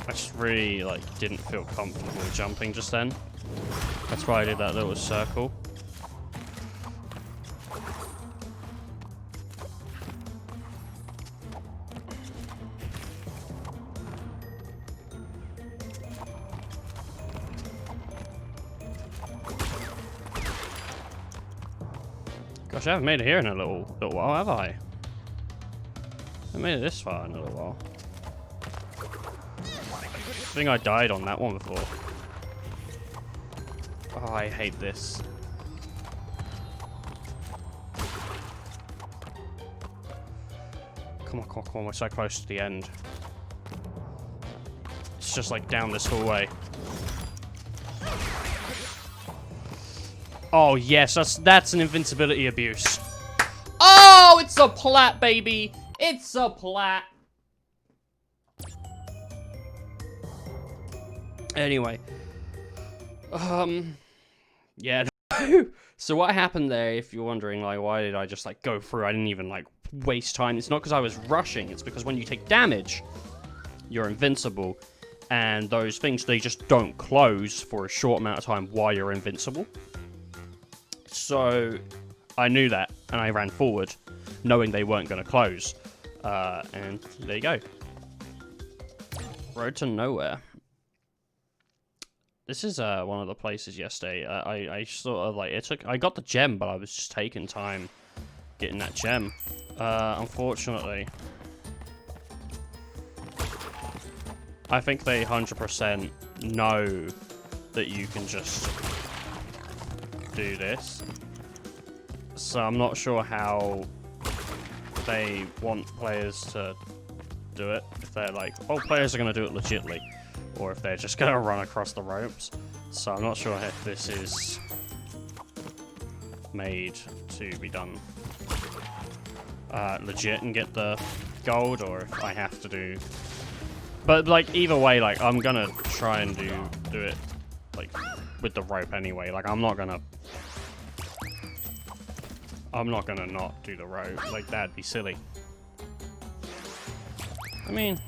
I just really, like, didn't feel comfortable jumping just then. That's why I did that little circle. Gosh, I haven't made it here in a little while, have I? I haven't made it this far in a little while. I think I died on that one before. Oh, I hate this. Come on, come on, come on. We're so close to the end. It's just like down this hallway. Oh, yes. That's an invincibility abuse. Oh, it's a plat, baby. It's a plat. Anyway. Yeah. So what happened there, if you're wondering, like, why did I just, like, go through? I didn't even, like, waste time. It's not because I was rushing. It's because when you take damage, you're invincible. And those things, they just don't close for a short amount of time while you're invincible. So I knew that, and I ran forward, knowing they weren't going to close. And there you go. Road to nowhere. This is one of the places yesterday. I sort of like I got the gem, but I was just taking time getting that gem. Unfortunately, I think they 100% know that you can just do this. So I'm not sure how they want players to do it. If they're like, oh, players are going to do it legitly. Or if they're just going to run across the ropes. So I'm not sure if this is made to be done legit and get the gold, or if I have to do... But, like, either way, like, I'm going to try and do it, like, with the rope anyway. Like, I'm not going to not do the rope. Like, that'd be silly. I mean...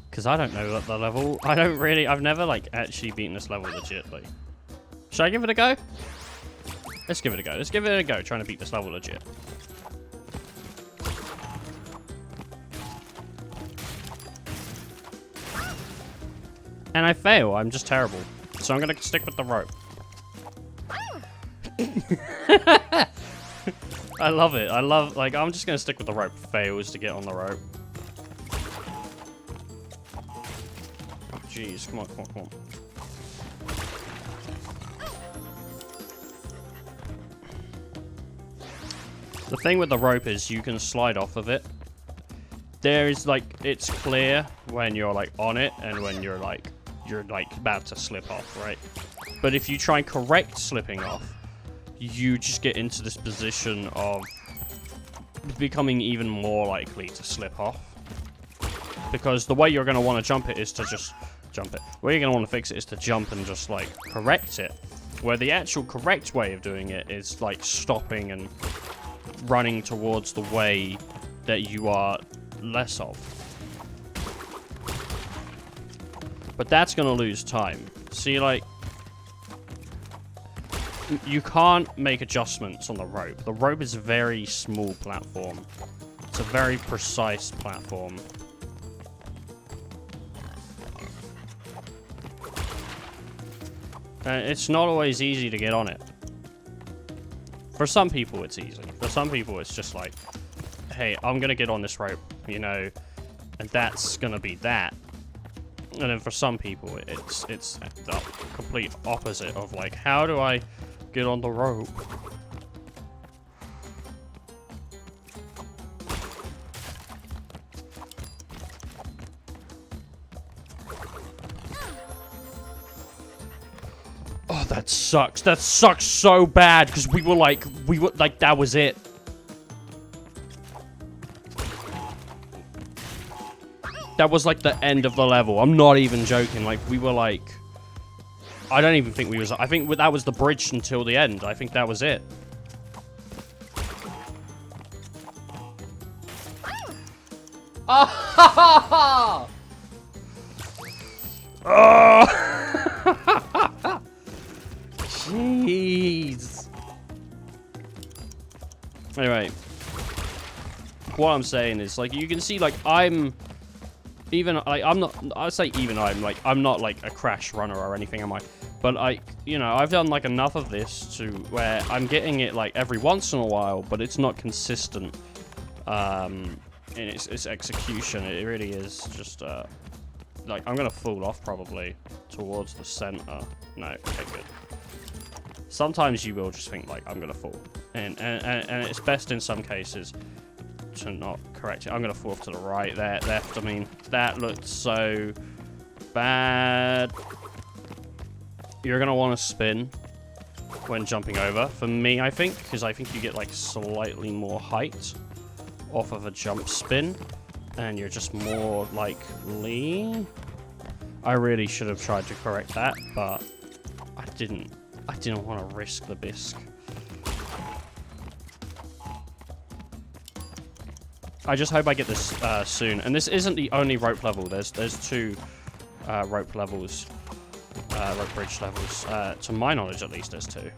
Because I don't know the level. I've never, like, actually beaten this level legitly. Should I give it a go? Let's give it a go. Let's give it a go, trying to beat this level legit. And I fail. I'm just terrible. So I'm going to stick with the rope. I love it. Like, I'm just going to stick with the rope. Fails to get on the rope. Jeez, come on, come on, come on. The thing with the rope is you can slide off of it. There is, like, it's clear when you're, like, on it and when you're like about to slip off, right? But if you try and correct slipping off, you just get into this position of becoming even more likely to slip off. Because the way you're going to want to jump it is to just jump it. The way you're going to want to fix it is to jump and just, like, correct it. Where the actual correct way of doing it is, like, stopping and running towards the way that you are less of. But that's going to lose time. See, like, you can't make adjustments on the rope. The rope is a very small platform. It's a very precise platform. It's not always easy to get on it. For some people, it's easy. For some people, it's just like, hey, I'm going to get on this rope, you know, and that's going to be that. And then for some people, it's the complete opposite of, like, how do I get on the rope? Oh, that sucks. That sucks so bad, because we were like, that was it. That was like the end of the level. I'm not even joking. Like, we were like, I don't even think we was, I think that was the bridge until the end. I think that was it. Oh! Jeez. Anyway, what I'm saying is, like, you can see, like, I'm not, I say even I'm not, like, a crash runner or anything, am I? But, you know, I've done, like, enough of this to where I'm getting it, like, every once in a while, but it's not consistent, in its execution. It really is just, like, I'm gonna fall off, probably, towards the center. No, okay, good. Sometimes you will just think, like, I'm gonna fall. And it's best in some cases to not correct it. I'm gonna fall off to the right, there, left. I mean, that looked so bad. You're gonna want to spin when jumping over. For me, I think, because I think you get, like, slightly more height off of a jump spin. And you're just more likely. I really should have tried to correct that, but I didn't want to risk the bisque. I just hope I get this soon. And this isn't the only rope level. There's two rope levels, rope bridge levels. To my knowledge, at least, there's two.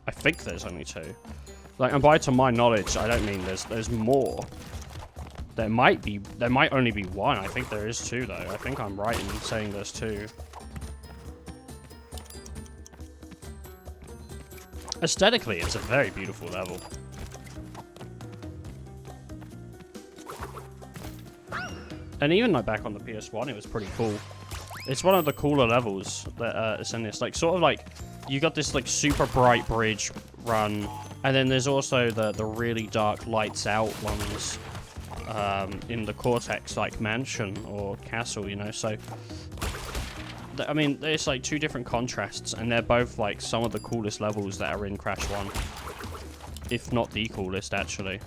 I think there's only two. Like, and by to my knowledge, I don't mean there's more. There might only be one. I think there is two, though. I think I'm right in saying there's two. Aesthetically, it's a very beautiful level. And even, like, back on the PS1, it was pretty cool. It's one of the cooler levels that is in this. Like, sort of like, you got this, like, super bright bridge run, and then there's also the really dark lights out ones in the Cortex, like, mansion or castle, you know. So, I mean, there's, like, two different contrasts, and they're both, like, some of the coolest levels that are in Crash 1. If not the coolest, actually.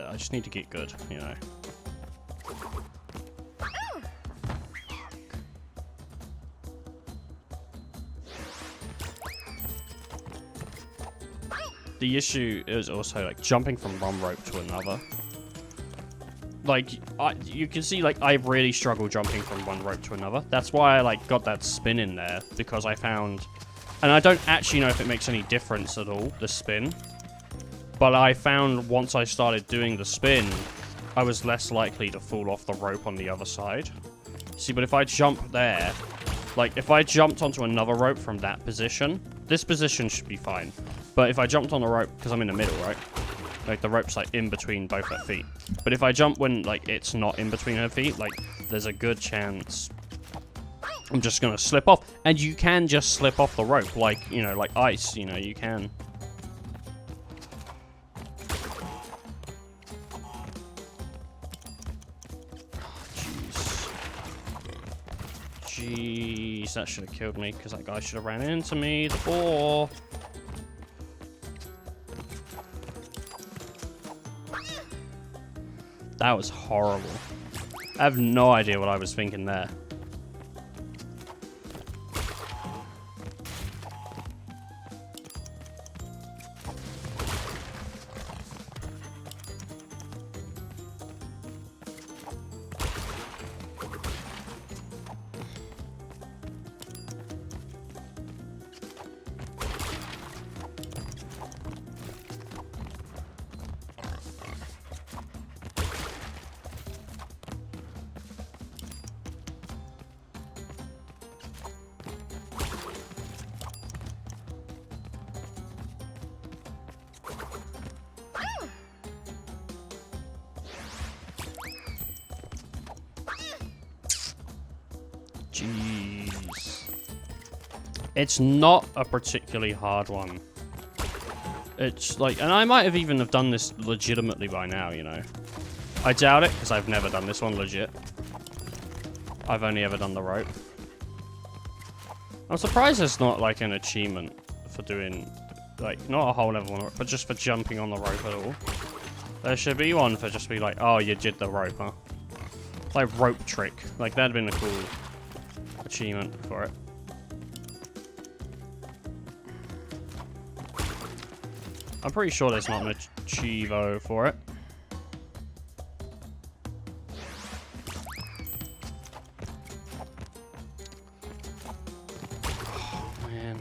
I just need to get good, you know. The issue is also, like, jumping from one rope to another. Like, you can see, like, I really struggle jumping from one rope to another. That's why I, like, got that spin in there, because I found... And I don't actually know if it makes any difference at all, the spin. But I found once I started doing the spin, I was less likely to fall off the rope on the other side. See, but if I jump there, like, if I jumped onto another rope from that position, this position should be fine. But if I jumped on the rope, because I'm in the middle, right? Like, the rope's, like, in between both her feet. But if I jump when, like, it's not in between her feet, like, there's a good chance I'm just gonna slip off. And you can just slip off the rope, like, you know, like ice, you know, you can. Jeez, that should have killed me, because that guy should have ran into me before. That was horrible. I have no idea what I was thinking there. Jeez. It's not a particularly hard one. It's like, and I might have even have done this legitimately by now, you know. I doubt it, because I've never done this one legit. I've only ever done the rope. I'm surprised there's not, like, an achievement for doing, like, not a whole level one, but just for jumping on the rope at all. There should be one for just be like, oh, you did the rope, huh? Like, rope trick. Like, that'd been a achievement for it. I'm pretty sure there's not an achievo for it. Oh, man.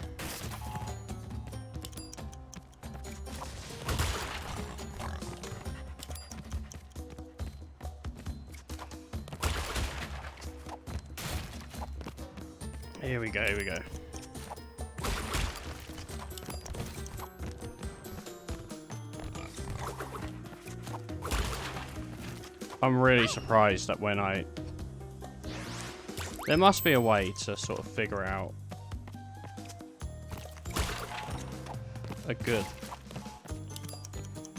Here we go, here we go. I'm really surprised that when I... There must be a way to sort of figure out a good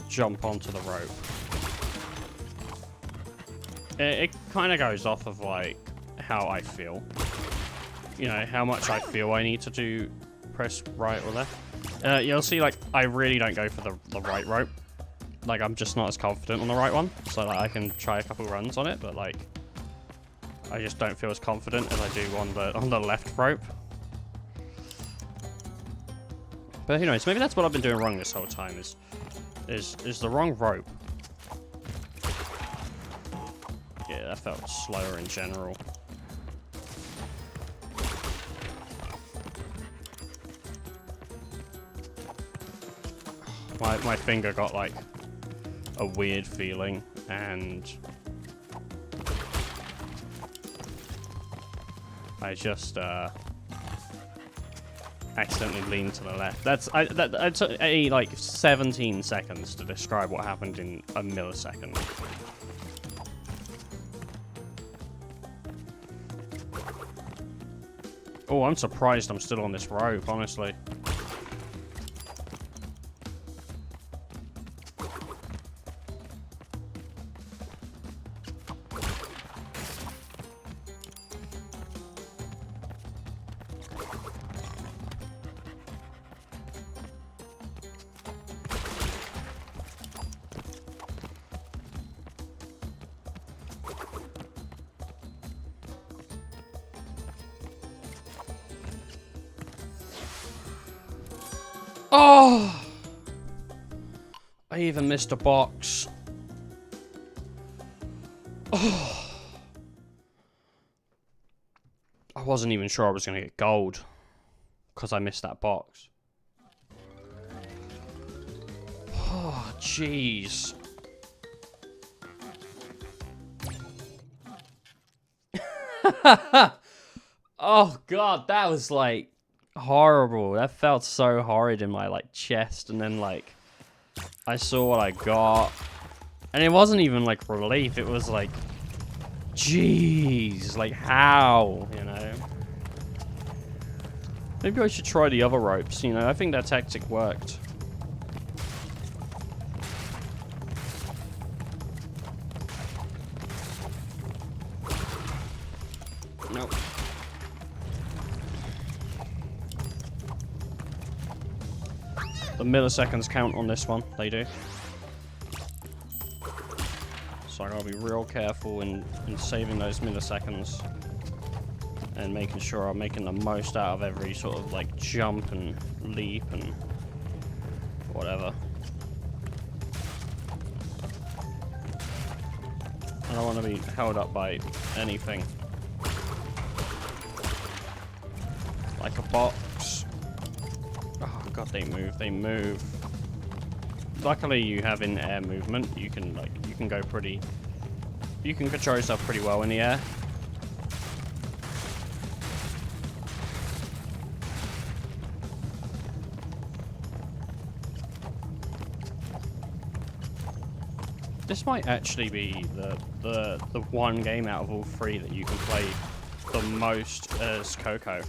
jump onto the rope. It kind of goes off of, like, how I feel. You know, how much I feel I need to do press right or left. You'll see, like, I really don't go for the right rope. Like, I'm just not as confident on the right one. So, like, I can try a couple runs on it, but, like, I just don't feel as confident as I do on the left rope. But who knows? Maybe that's what I've been doing wrong this whole time, is the wrong rope. Yeah, that felt slower in general. My finger got, like, a weird feeling, and I just accidentally leaned to the left. That took like 17 seconds to describe what happened in a millisecond. Oh, I'm surprised I'm still on this rope, honestly. Oh! I even missed a box. Oh! I wasn't even sure I was going to get gold because I missed that box. Oh, jeez. Oh, God, that was like horrible. That felt so horrid in my like chest, and then like I saw what I got, and it wasn't even like relief. It was like, jeez, like how, you know? Maybe I should try the other ropes. You know, I think that tactic worked. Nope. The milliseconds count on this one. They do. So I gotta be real careful in saving those milliseconds. And making sure I'm making the most out of every sort of like jump and leap and whatever. I don't want to be held up by anything. Like a box. Oh god, they move, they move. Luckily you have in-air movement. You can go pretty... You can control yourself pretty well in the air. This might actually be the one game out of all three that you can play the most as Coco.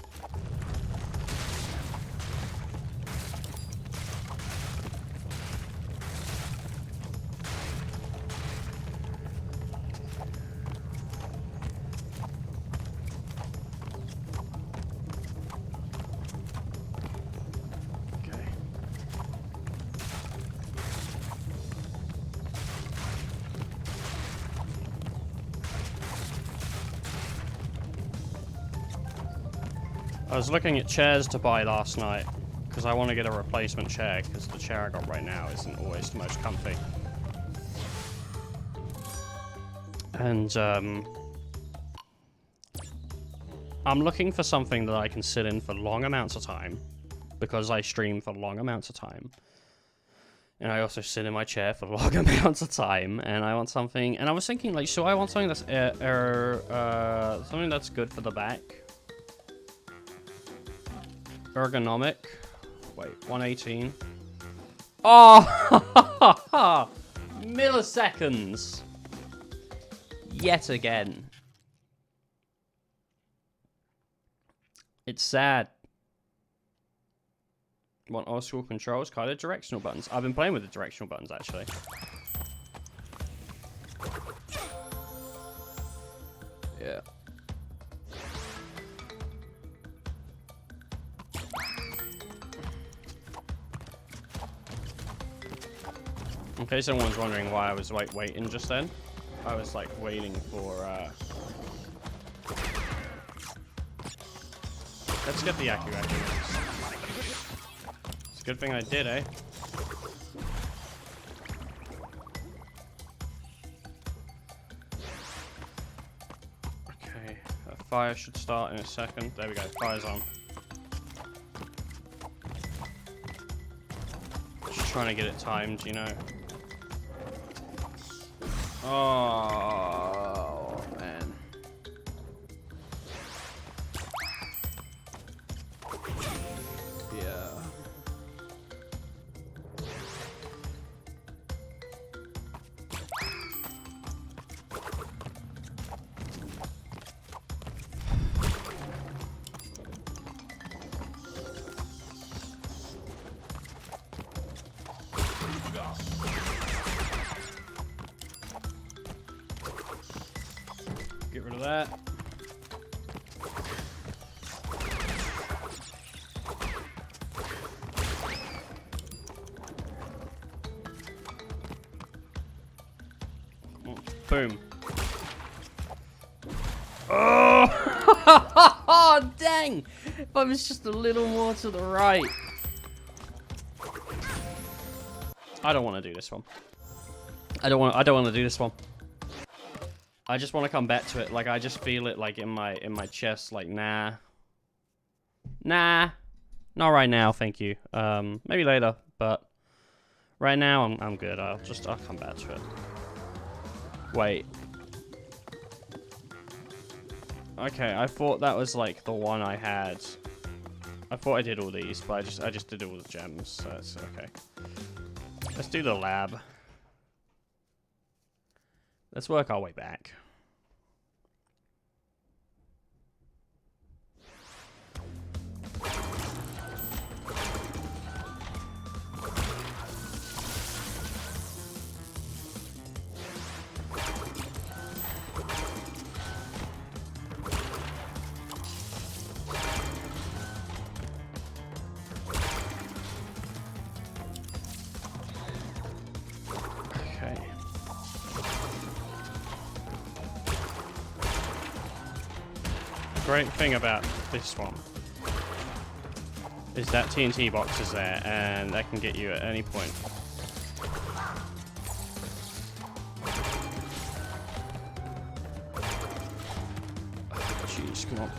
I was looking at chairs to buy last night because I want to get a replacement chair because the chair I got right now isn't always the most comfy. And I'm looking for something that I can sit in for long amounts of time because I stream for long amounts of time. And I also sit in my chair for long amounts of time, and I want something. And I was thinking, like, so I want something that's something that's good for the back, ergonomic. Wait, 118. Oh, milliseconds. Yet again. It's sad. Want old school controls, kind of directional buttons. I've been playing with the directional buttons actually. Yeah. In case someone's wondering why I was like waiting just then, I was like waiting for. Let's get the Aku. Good thing I did, eh? Okay, that fire should start in a second. There we go, fire's on. Just trying to get it timed, you know. Oh, man. Yeah. Get rid of that. Boom. Oh, dang! If I was just a little more to the right. I don't want to do this one. I don't want to do this one. I just want to come back to it. Like I just feel it like in my chest. Like nah, not right now. Thank you. Maybe later, but right now I'm good. I'll come back to it. Wait. Okay, I thought that was like the one I had. I thought I did all these, but I just did all the gems. So it's okay. Let's do the lab. Let's work our way back. Great thing about this one is that TNT box is there and that can get you at any point. Jeez, come on.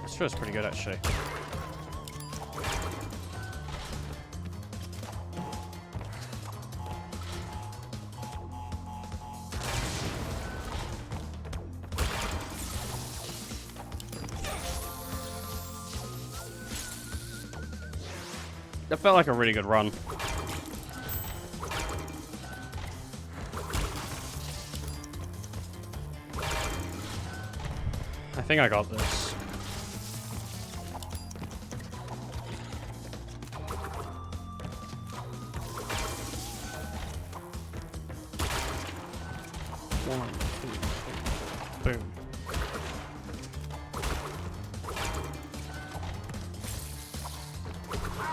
This feels pretty good actually. That felt like a really good run. I think I got this. One, two, boom.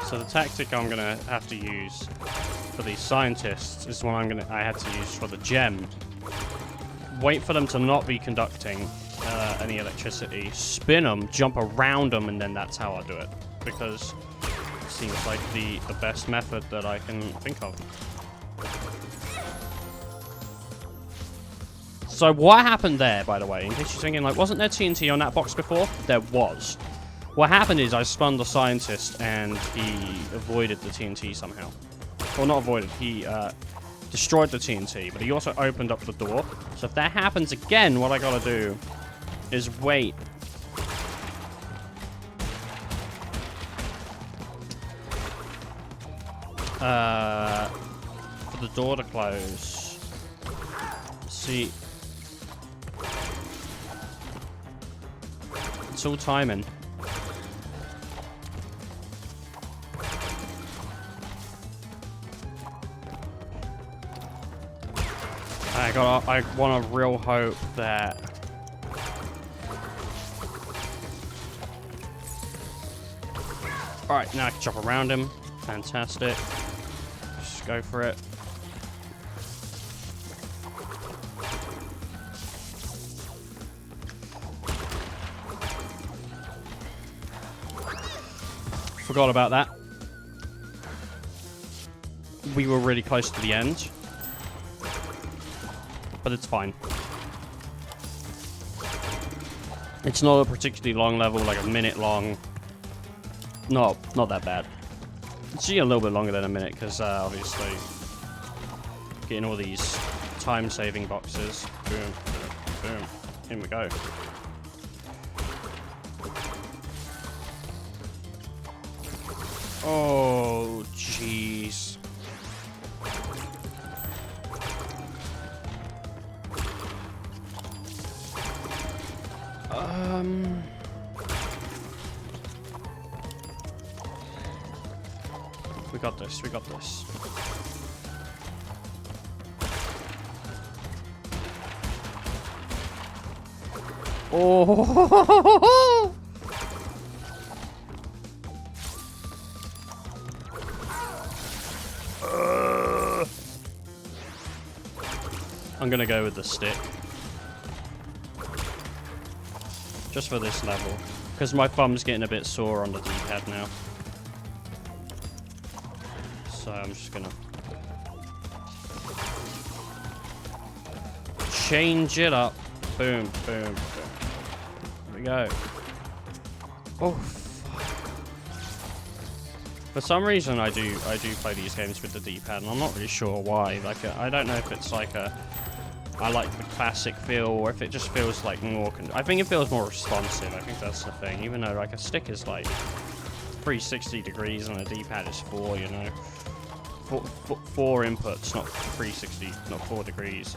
So the tactic I'm gonna have to use for these scientists is one I had to use for the gem. wait for them to not be conducting any electricity, spin them, jump around them, and then that's how I do it. Because it seems like the best method that I can think of. So what happened there, by the way, in case you're thinking, like, wasn't there TNT on that box before? There was. What happened is I spun the scientist and he avoided the TNT somehow. Well, not avoided, he destroyed the TNT, but he also opened up the door. So if that happens again, what I gotta do is wait. For the door to close. See. It's all timing. I want to real hope that alright, now I can chop around him. Fantastic. Just go for it. Forgot about that. We were really close to the end. But it's fine. It's not a particularly long level, like a minute long. No, not that bad. It's a little bit longer than a minute, because obviously getting all these time-saving boxes. Boom, boom, boom. In we go. Oh, jeez. We got this, we got this. Oh! I'm gonna go with the stick. Just for this level. Because my thumb's getting a bit sore on the D-pad now. So I'm just gonna change it up. Boom, boom, boom. There we go. Oh, fuck. For some reason I do play these games with the D-pad, and I'm not really sure why. Like, I don't know if it's like I like the classic feel, or if it just feels like more... I think it feels more responsive. I think that's the thing. Even though, like, a stick is like 360 degrees and a D-pad is 4, you know. Four inputs, not 360, not 4 degrees.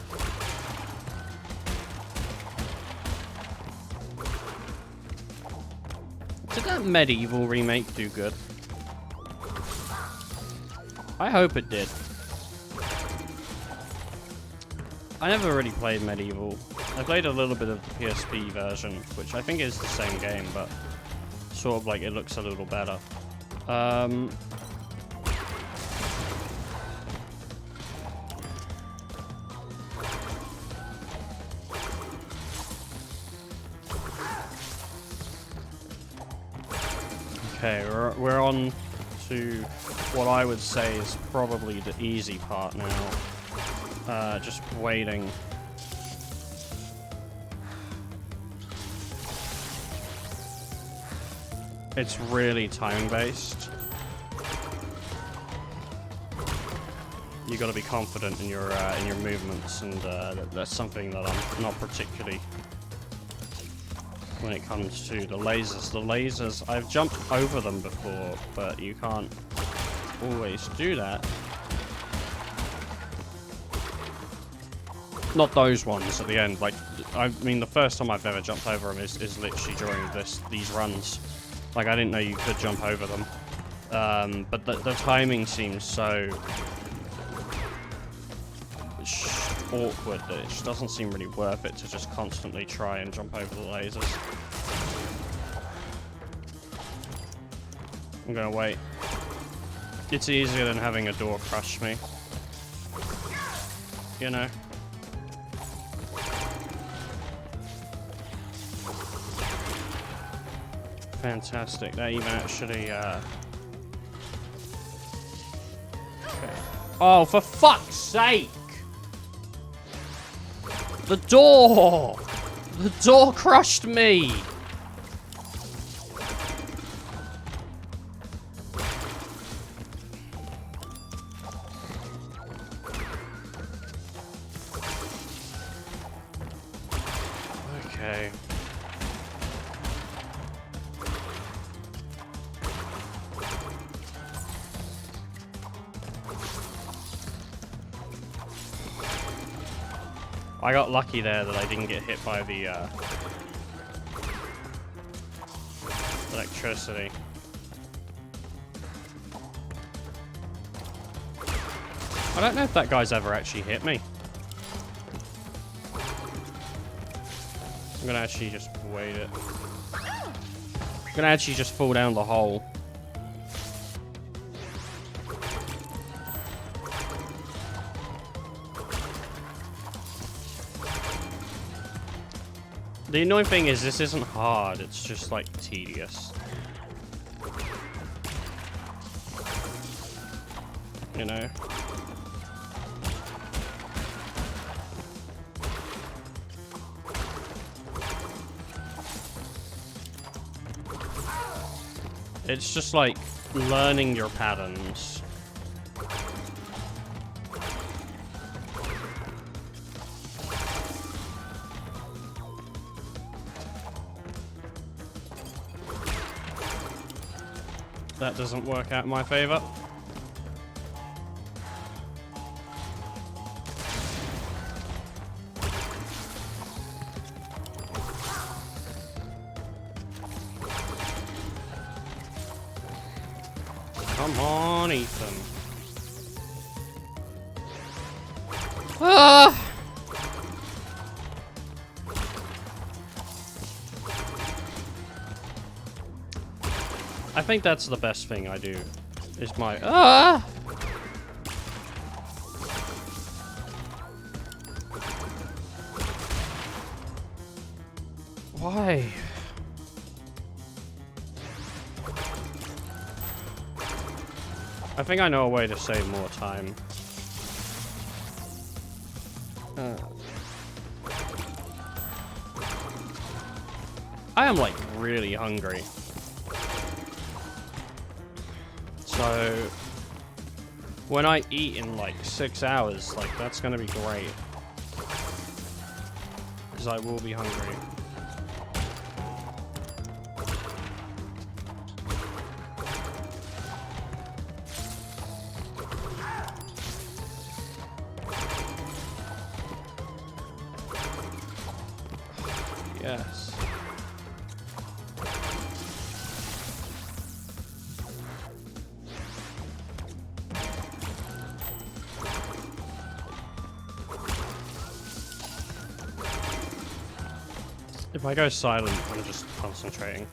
Did that Medieval remake do good? I hope it did. I never really played Medieval. I played a little bit of the PSP version, which I think is the same game, but sort of like it looks a little better. Okay, we're on to what I would say is probably the easy part now. Just waiting. It's really time-based. You got to be confident in your movements, and that's something that I'm not particularly. When it comes to the lasers, I've jumped over them before, but you can't always do that. Not those ones at the end. Like, I mean, the first time I've ever jumped over them is literally during these runs. Like, I didn't know you could jump over them. But the timing seems so awkward that it just doesn't seem really worth it to just constantly try and jump over the lasers. I'm gonna wait. It's easier than having a door crush me. You know? Fantastic. That even actually, Okay. Oh, for fuck's sake! The door! The door crushed me! Okay. I got lucky there that I didn't get hit by the electricity. I don't know if that guy's ever actually hit me. I'm gonna actually just wait it. I'm gonna actually just fall down the hole. The annoying thing is this isn't hard, it's just like tedious. You know? It's just like learning your patterns. That doesn't work out in my favor. Come on, Ethan. Ah! I think that's the best thing I do. Is my Why? I think I know a way to save more time. I am like really hungry. So when I eat in like 6 hours, like that's gonna be great. Because I will be hungry. Yes. If I go silent, I'm just concentrating.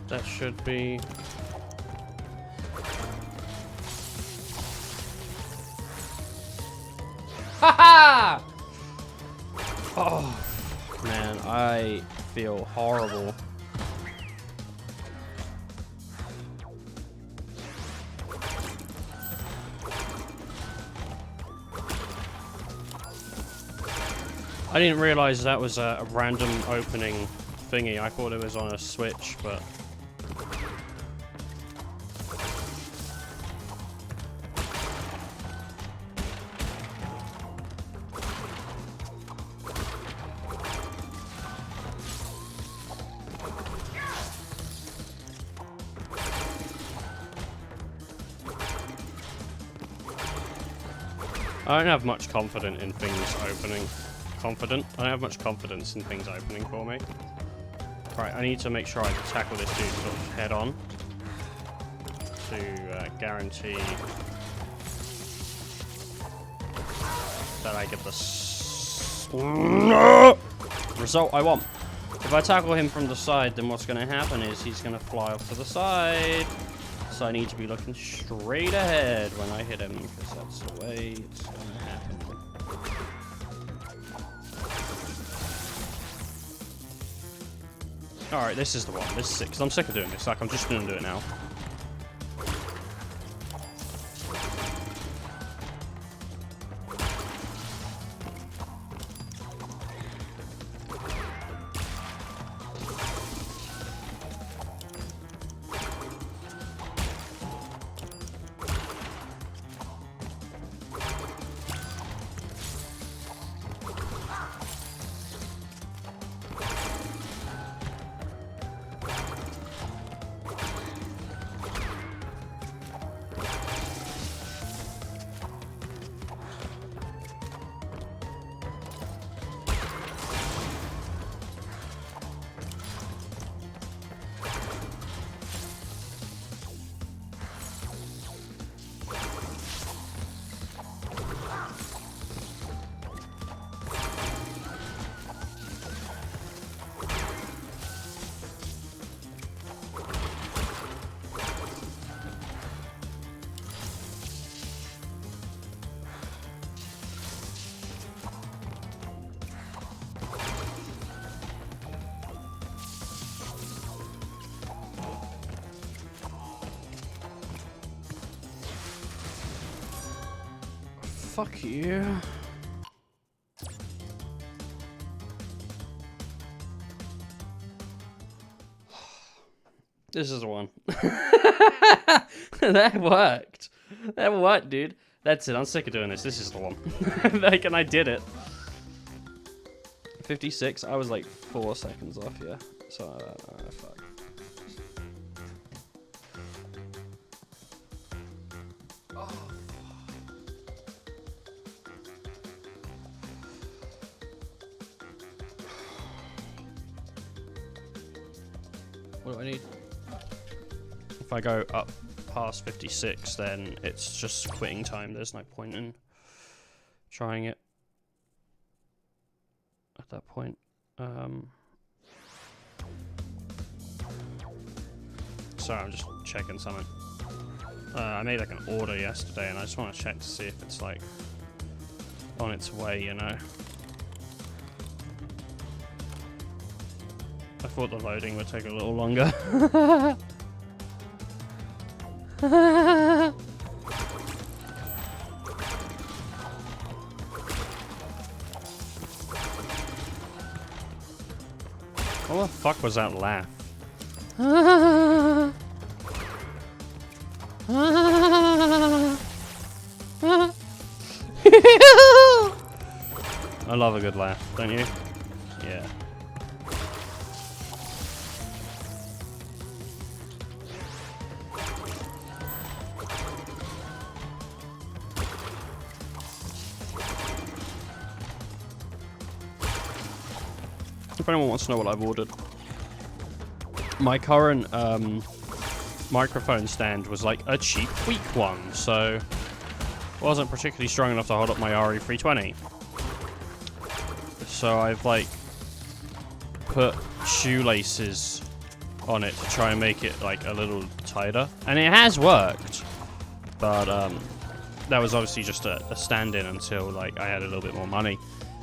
That should be... Haha! Oh, man, I feel horrible. I didn't realize that was a random opening thingy. I thought it was on a switch, but... I don't have much confidence in things opening. I don't have much confidence in things opening for me. Right, I need to make sure I tackle this dude sort of head on to guarantee that I get the result I want. If I tackle him from the side, then what's going to happen is he's going to fly off to the side. So I need to be looking straight ahead when I hit him, because that's the way it's going to happen. Alright, this is the one. This is sick, because I'm sick of doing this. Like, I'm just going to do it now. Fuck you. This is the one. That worked. That worked, dude. That's it. I'm sick of doing this. This is the one. Like, and I did it. 56. I was like 4 seconds off, yeah. So, fuck. What do I need? If I go up past 56, then it's just quitting time. There's no point in trying it at that point. Sorry, I'm just checking something. I made like an order yesterday, and I just want to check to see if it's like on its way, you know. I thought the loading would take a little longer. What the fuck was that laugh? I love a good laugh, don't you? Yeah. If anyone wants to know what I've ordered, my current microphone stand was like a cheap, weak one, so wasn't particularly strong enough to hold up my RE320. So I've like put shoelaces on it to try and make it like a little tighter, and it has worked. But that was obviously just a stand-in until like I had a little bit more money,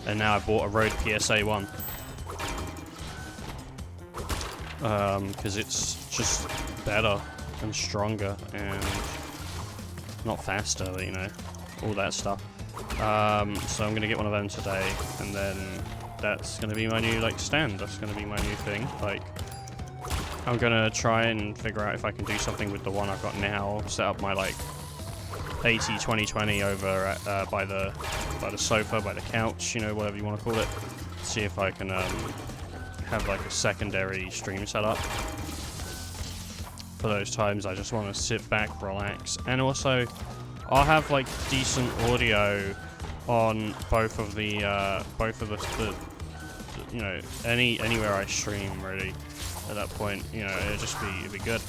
and now I bought a Rode PSA 1. Because it's just better and stronger and not faster, you know, all that stuff. So I'm gonna get one of them today, and then that's gonna be my new like stand. That's gonna be my new thing. Like, I'm gonna try and figure out if I can do something with the one I've got now. Set up my like 80-20-20 over at, by the sofa, by the couch, you know, whatever you want to call it. See if I can have like a secondary stream set up for those times I just want to sit back, relax, and also I'll have like decent audio on both of the you know, anywhere I stream really. at that point. You know, it'd be good.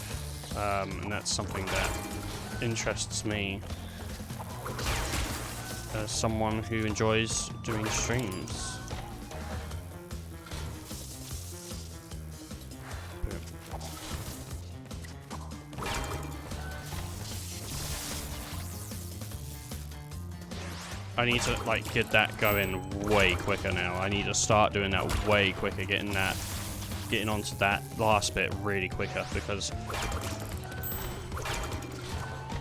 And that's something that interests me as someone who enjoys doing streams. I need to like get that going way quicker now. I need to start doing that way quicker, getting onto that last bit really quicker, because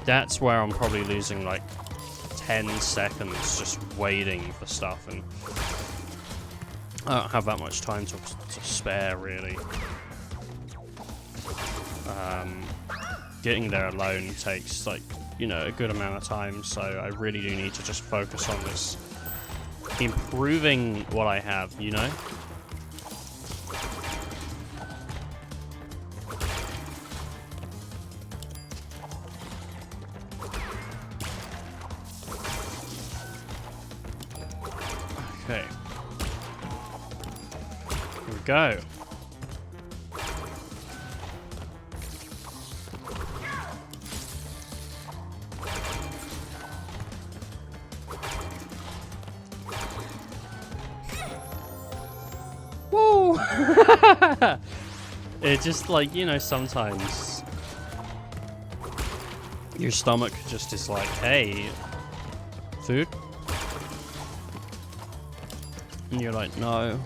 that's where I'm probably losing like 10 seconds just waiting for stuff, and I don't have that much time to spare really. Getting there alone takes like, you know, a good amount of time, so I really do need to just focus on this, improving what I have, you know? Okay. Here we go. Woo! It just like, you know, sometimes your stomach just is like, hey, food? And you're like, no.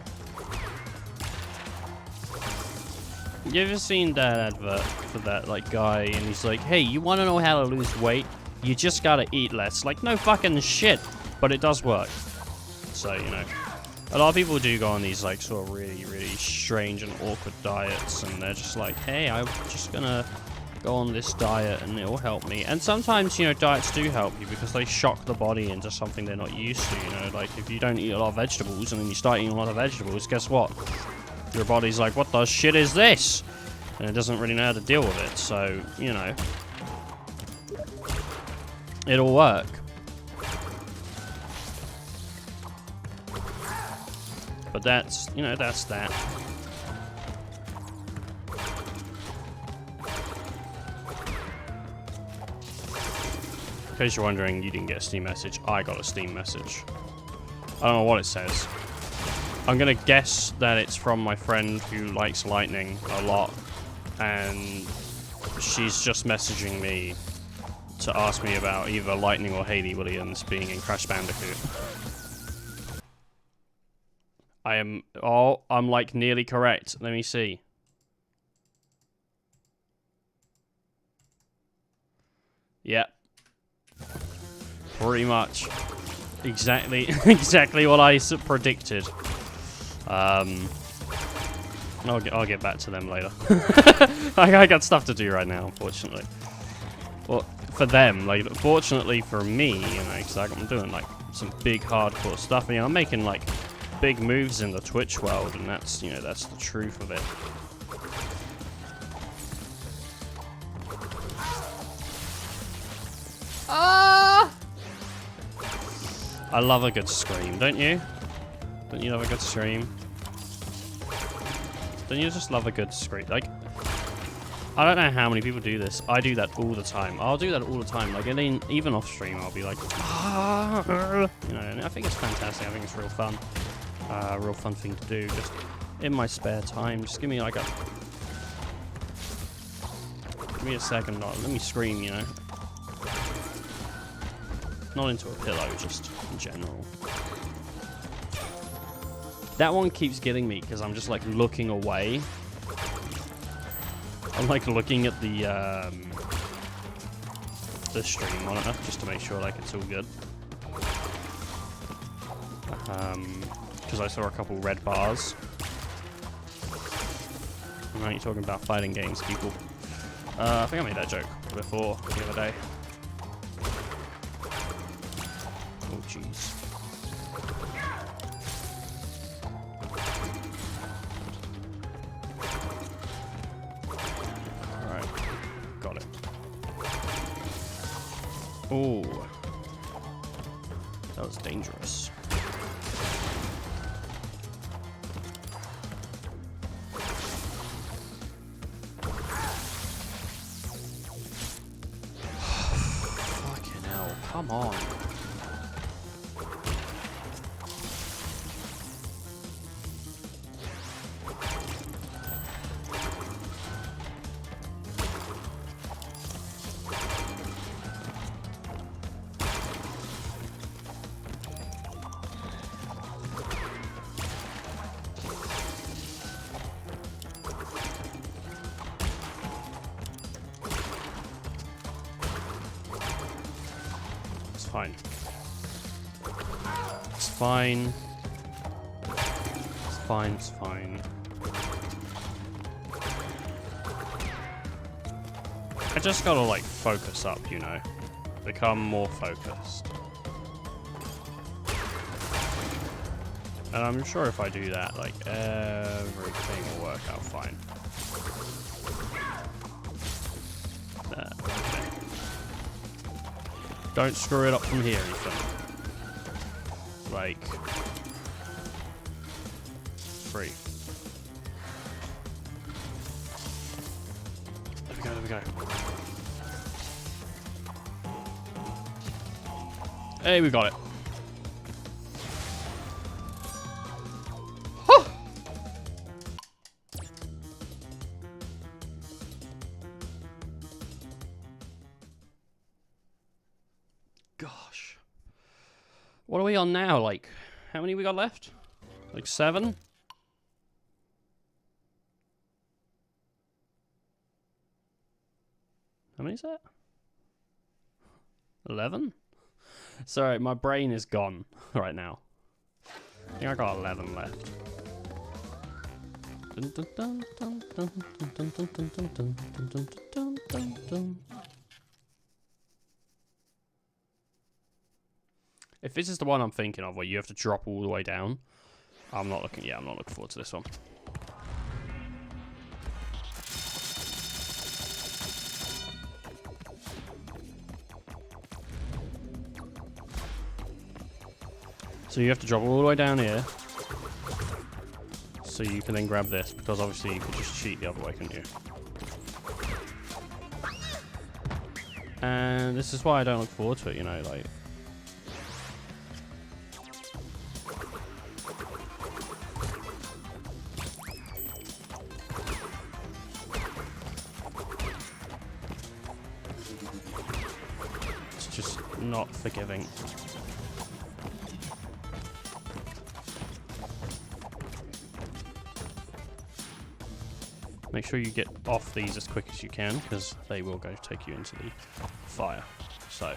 You ever seen that advert for that like guy, and he's like, hey, you want to know how to lose weight? You just gotta eat less. Like, no fucking shit, but it does work. So, you know, a lot of people do go on these like sort of really, really strange and awkward diets, and they're just like, hey, I'm just gonna go on this diet and it'll help me. And sometimes, you know, diets do help you because they shock the body into something they're not used to, you know. Like, if you don't eat a lot of vegetables and then you start eating a lot of vegetables, guess what? Your body's like, what the shit is this? And it doesn't really know how to deal with it. So, you know, it'll work. But that's, you know, that's that. In case you're wondering, you didn't get a Steam message. I got a Steam message. I don't know what it says. I'm gonna guess that it's from my friend who likes Lightning a lot, and she's just messaging me to ask me about either Lightning or Hayley Williams being in Crash Bandicoot. I'm like nearly correct. Let me see. Yep. Pretty much. Exactly what I predicted. I'll get back to them later. I got stuff to do right now, unfortunately. Well, for them, like, fortunately for me, you know, because I'm doing like some big hardcore stuff. You know, I'm making like big moves in the Twitch world, and that's, you know, that's the truth of it. Ah! I love a good scream, don't you? Don't you love a good scream? Don't you just love a good scream? Like, I don't know how many people do this. I do that all the time. I'll do that all the time. Like, even off stream, I'll be like, ah! You know, and I think it's fantastic. I think it's real fun. Real fun thing to do, just in my spare time. Just give me like give me a second. Let me scream, you know. Not into a pillow, just in general. That one keeps getting me because I'm just like looking away. I'm like looking at the stream monitor just to make sure like it's all good. Because I saw a couple red bars. Right, you're talking about fighting games, people. I think I made that joke before the other day. Oh, jeez. Alright, got it. Oh, that was dangerous. Come on. Fine. It's fine. It's fine, it's fine. I just gotta, like, focus up, you know? Become more focused. And I'm sure if I do that, like, everything will work out fine. There, okay. Don't screw it up from here, Ethan. Like... 3. There we go, there we go. Hey, we got it. Gosh. What are we on now? Like, how many we got left? Like 7? How many is that? 11? Sorry, my brain is gone right now. I think I got 11 left. If this is the one I'm thinking of, where you have to drop all the way down, I'm not looking forward to this one. So you have to drop all the way down here, so you can then grab this, because obviously you could just cheat the other way, couldn't you? And this is why I don't look forward to it, you know, like... It's just not forgiving. Make sure you get off these as quick as you can, because they will go take you into the fire. So.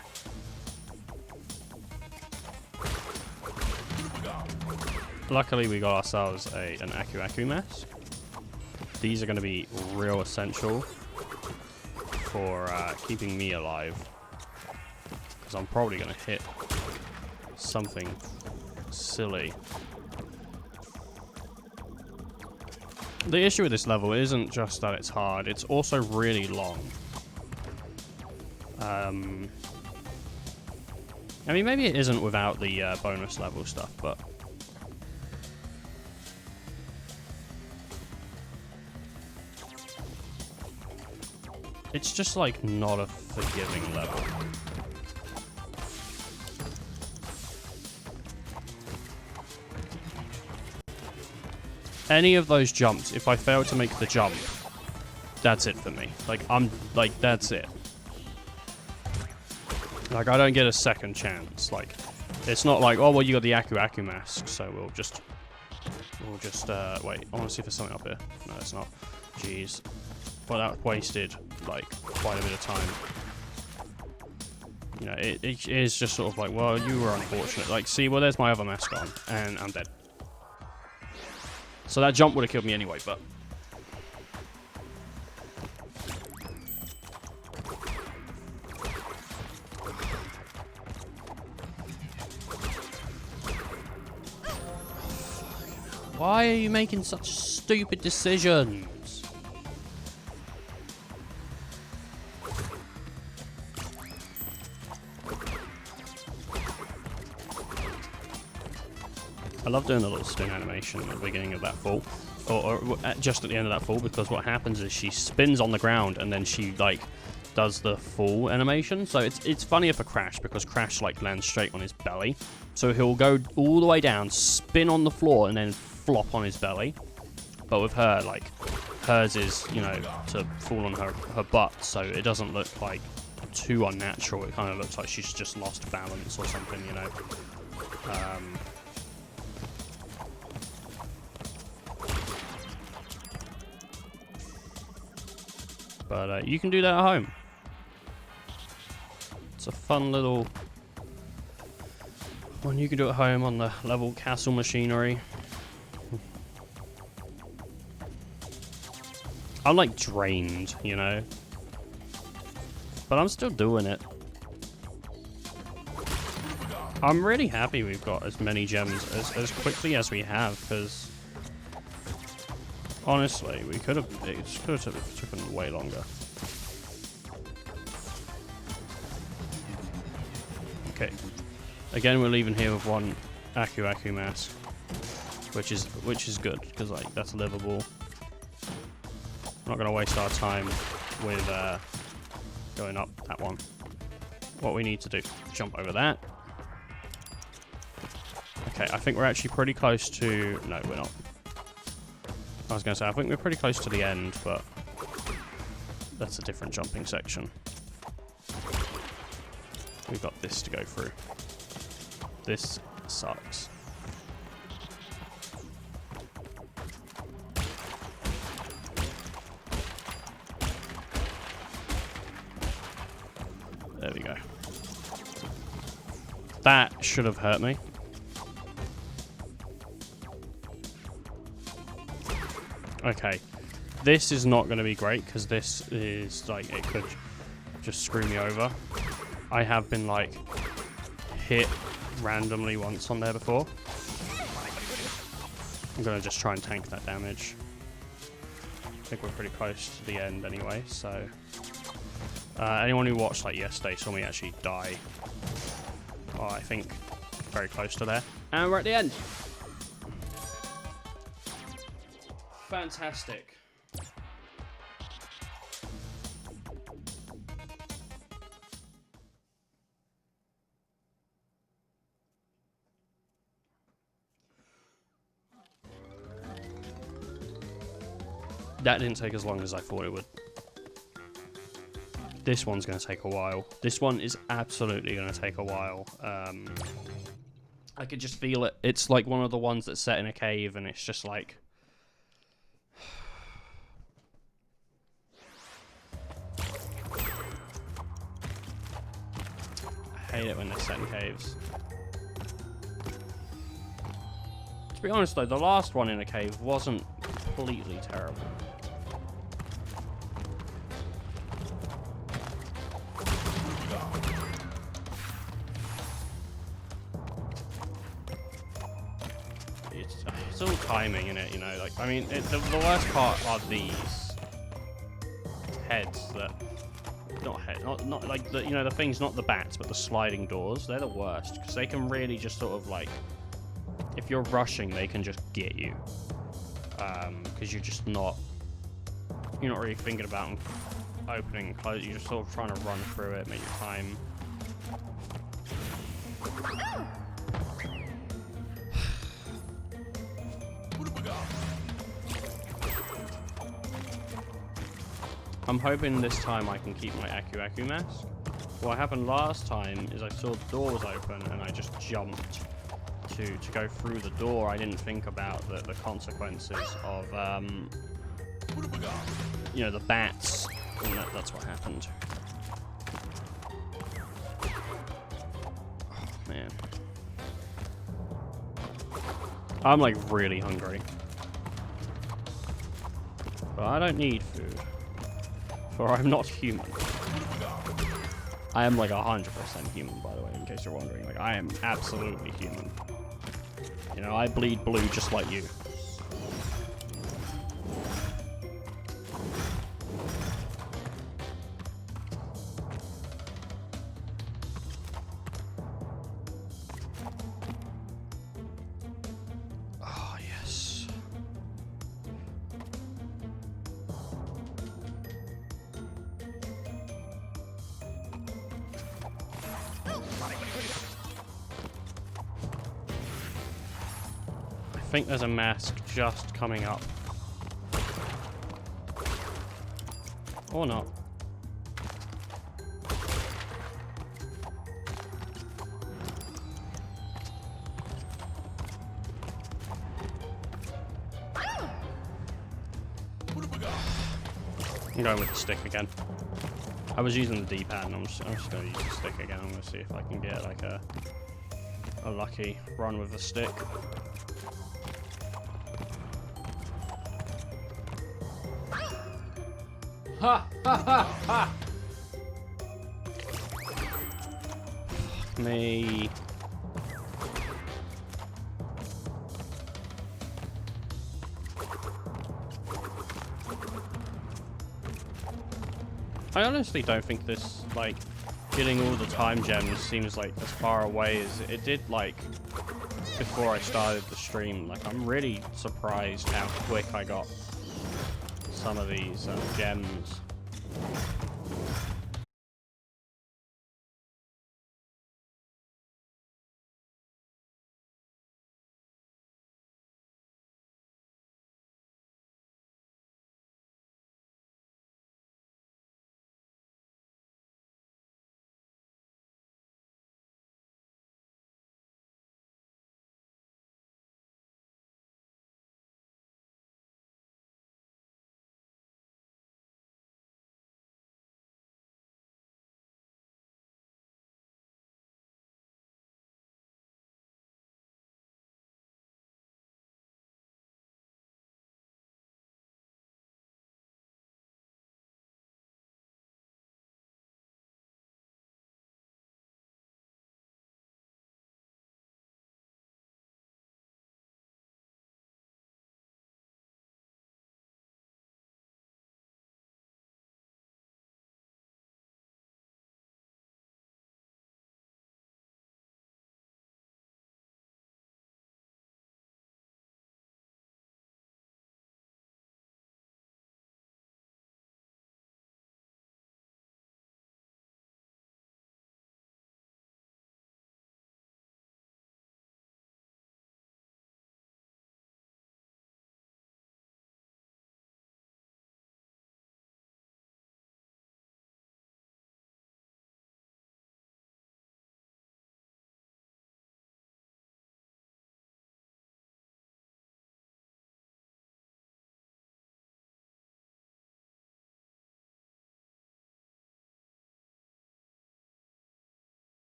Luckily we got ourselves an Aku mask. These are going to be real essential for keeping me alive. Because I'm probably going to hit something silly. The issue with this level isn't just that it's hard, it's also really long. I mean, maybe it isn't without the bonus level stuff, but... It's just, like, not a forgiving level. Any of those jumps, if I fail to make the jump, that's it for me. Like, that's it. Like, I don't get a second chance. Like, it's not like, oh, well, you got the Aku mask, so we'll just, wait, I want to see if there's something up here. No, it's not. Jeez. Well, that wasted, like, quite a bit of time. You know, it is just sort of like, well, you were unfortunate. Like, see, well, there's my other mask on, and I'm dead. So that jump would have killed me anyway, but... Why are you making such stupid decisions? I love doing the little spin animation at the beginning of that fall, or just at the end of that fall, because what happens is she spins on the ground and then she like does the full animation. So it's funnier for Crash because Crash like lands straight on his belly. So he'll go all the way down, spin on the floor, and then flop on his belly. But with her, like, hers is, you know, to fall on her butt, so it doesn't look like too unnatural. It kind of looks like she's just lost balance or something, you know. But you can do that at home. It's a fun little one you can do at home on the level castle machinery. I'm like drained, you know, but I'm still doing it. I'm really happy we've got as many gems as quickly as we have, because honestly, it could have taken way longer. Okay, again we're leaving here with one Aku mask, which is good because like that's livable. I'm not going to waste our time with going up that one. What we need to do, jump over that. Okay, I think we're actually pretty close to... No, we're not. I was going to say, I think we're pretty close to the end, but that's a different jumping section. We've got this to go through. This sucks. There we go. That should have hurt me. Okay. This is not going to be great because this is like, it could just screw me over. I have been like hit randomly once on there before. I'm going to just try and tank that damage. I think we're pretty close to the end anyway, so... anyone who watched like yesterday saw me actually die. Oh, I think very close to there. And we're at the end. Fantastic. That didn't take as long as I thought it would. This one's going to take a while. This one is absolutely going to take a while. I could just feel it. It's like one of the ones that's set in a cave, and it's just like... I hate it when they're set in caves. To be honest though, the last one in a cave wasn't completely terrible. It's all timing in it, you know. Like, I mean, the worst part are these heads that, not like the, you know, the things, not the bats, but the sliding doors. They're the worst because they can really just sort of like, if you're rushing, they can just get you. Because you're not really thinking about them opening and closing. You're just sort of trying to run through it, make your time. I'm hoping this time I can keep my Aku mask. What happened last time is I saw the door was open and I just jumped to go through the door. I didn't think about the consequences of, you know, the bats. And that's what happened. Oh, man. I'm like really hungry. But I don't need food. For I'm not human. I am like 100% human, by the way, in case you're wondering. Like, I am absolutely human. You know, I bleed blue just like you. Oh, yes. think there's a mask just coming up. Or not. I'm going with the stick again. I was using the D-pad and I'm just going to use the stick again. I'm going to see if I can get like a lucky run with the stick. Ha ha ha ha! Me. I honestly don't think this, like, getting all the time gems seems like as far away as it did, like, before I started the stream. Like, I'm really surprised how quick I got some of these gems.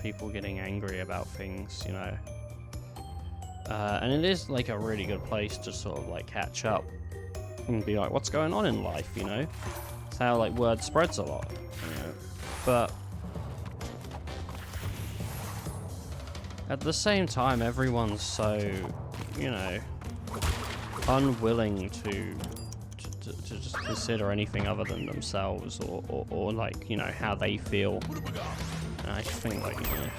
people getting angry about things, you know. And it is like a really good place to sort of like catch up and be like, what's going on in life, you know? It's how like word spreads a lot, you know. But at the same time, everyone's so, you know, unwilling to just consider anything other than themselves or like, you know, how they feel. And I just think like, you know,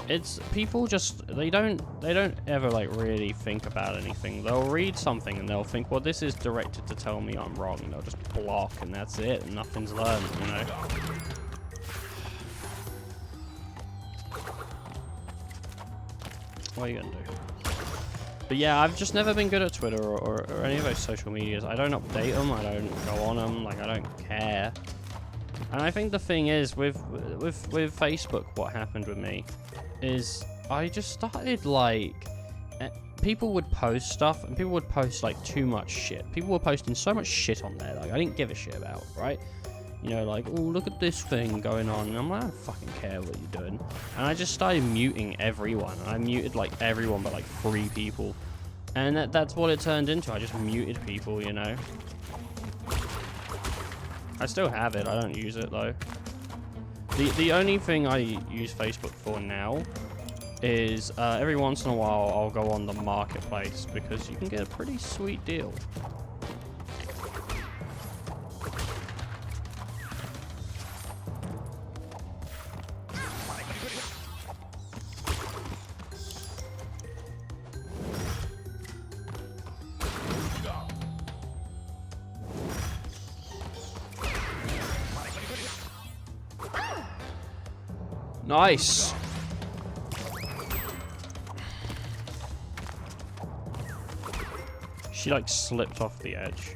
it's people just they don't ever like really think about anything. They'll read something and they'll think, well, this is directed to tell me I'm wrong, and they'll just block and that's it, and nothing's learned, you know. What are you gonna do? But yeah, I've just never been good at Twitter or any of those social medias. I don't update them, I don't go on them, like I don't care. And I think the thing is with Facebook, what happened with me is I just started like people would post stuff and people would post like too much shit. People were posting so much shit on there like I didn't give a shit about, right? You know, like, oh, look at this thing going on. And I'm like, I don't fucking care what you're doing. And I just started muting everyone. And I muted, like, everyone but, like, 3 people. And that's what it turned into. I just muted people, you know. I still have it. I don't use it, though. The only thing I use Facebook for now is every once in a while I'll go on the marketplace because you can get a pretty sweet deal. Nice. She like slipped off the edge.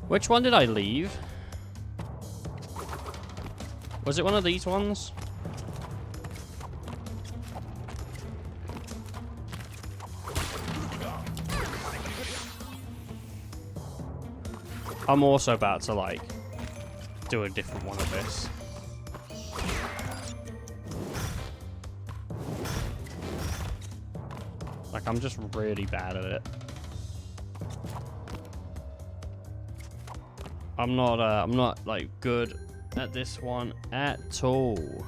Which one did I leave? Was it one of these ones? I'm also about to, like, do a different one of this. Like, I'm just really bad at it. I'm not, like, good at this one at all.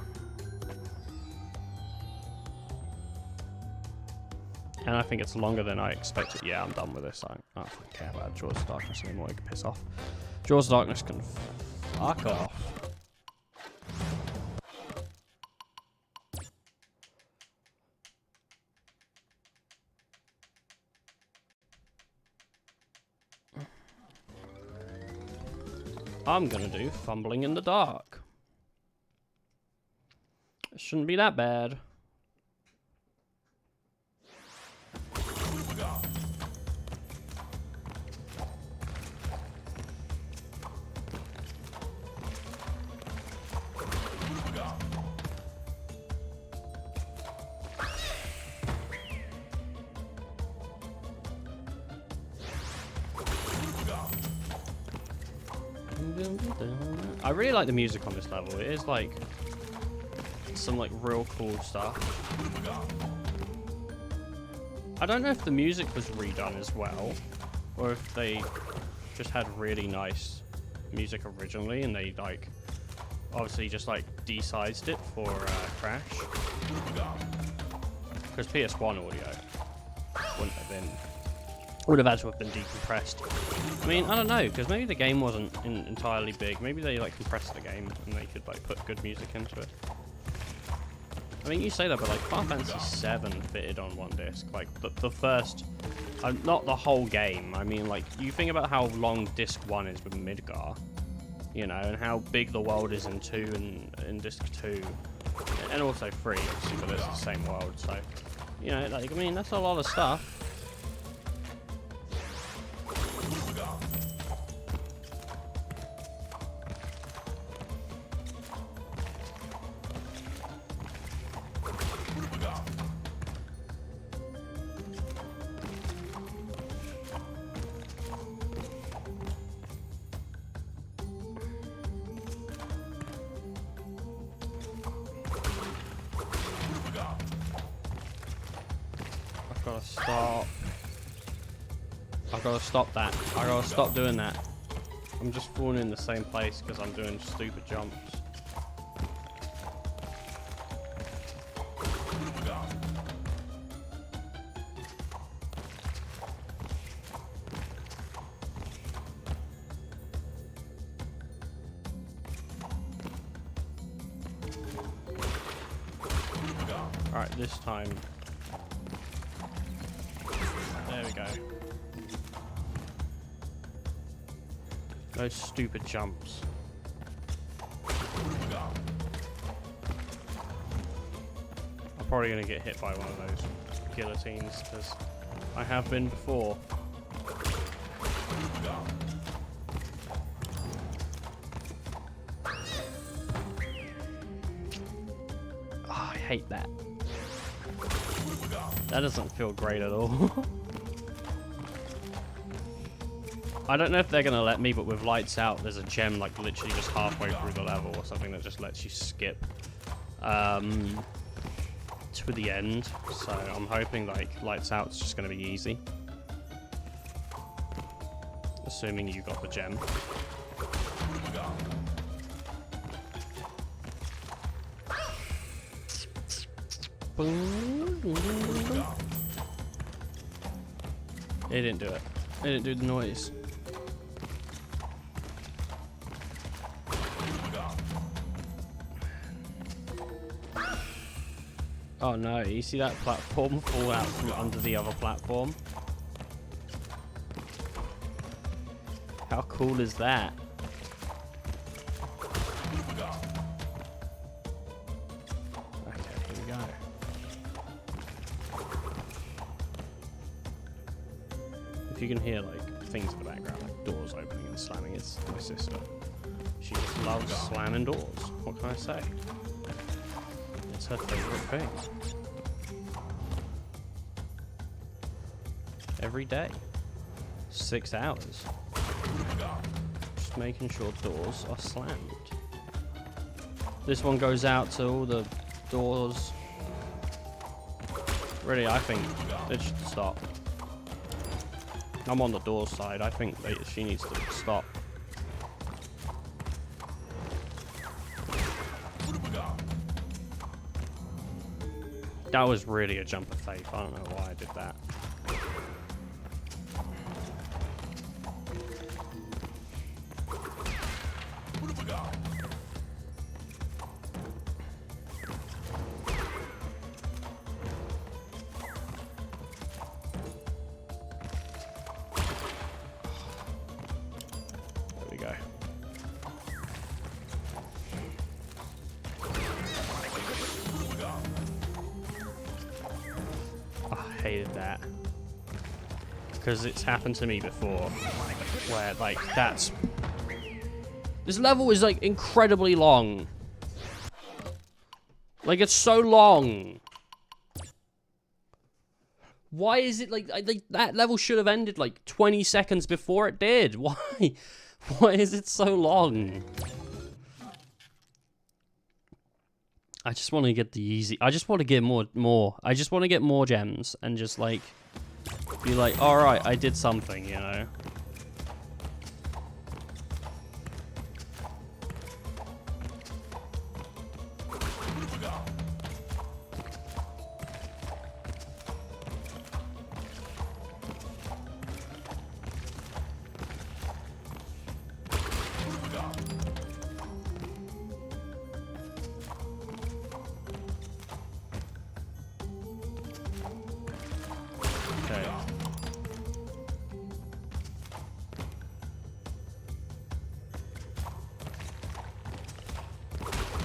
And I think it's longer than I expected. Yeah, I'm done with this. I don't fucking care about Jaws of Darkness anymore. You can piss off. Jaws of Darkness can fuck off. I'm gonna do Fumbling in the Dark. It shouldn't be that bad. I really like the music on this level. It is like some like real cool stuff. I don't know if the music was redone as well, or if they just had really nice music originally and they like obviously just like desized it for Crash. Because PS1 audio wouldn't have been. Would have had to have been decompressed. I mean, I don't know, because maybe the game wasn't entirely big. Maybe they like compressed the game and they could like put good music into it. I mean, you say that, but like Final Fantasy VII fitted on one disc. Like the first, not the whole game. I mean, like you think about how long disc 1 is with Midgar, you know, and how big the world is in 2 and in disc 2, and also 3, obviously, but it's the same world. So, you know, like I mean, that's a lot of stuff. gotta stop. I gotta stop that. I gotta stop doing that. I'm just falling in the same place because I'm doing stupid jumps. Alright, this time. There we go. Those stupid jumps. I'm probably going to get hit by one of those guillotines, because I have been before. Oh, I hate that. That doesn't feel great at all. I don't know if they're going to let me, but with lights out, there's a gem like literally just halfway through the level or something that just lets you skip to the end. So I'm hoping like lights out's just going to be easy. Assuming you got the gem. It didn't do it. It didn't do the noise. Oh no, you see that platform fall out from under the other platform? How cool is that? Okay, here we go. If you can hear like things in the background, like doors opening and slamming, it's my sister. She just loves slamming doors. What can I say? It's her favorite thing. Every day. 6 hours. Just making sure doors are slammed. This one goes out to all the doors. Really, I think it should stop. I'm on the door side. I think that she needs to stop. That was really a jump of faith. I don't know why I did that. There we go. I hated that. Because it's happened to me before. Where, like, that's... This level is, like, incredibly long. Like, it's so long. Why is it, like that level should have ended, like, 20 seconds before it did. Why? Why is it so long? I just want to get the easy... I just want to get more. I just want to get more gems and just, like... Be like, alright, I did something, you know? Okay.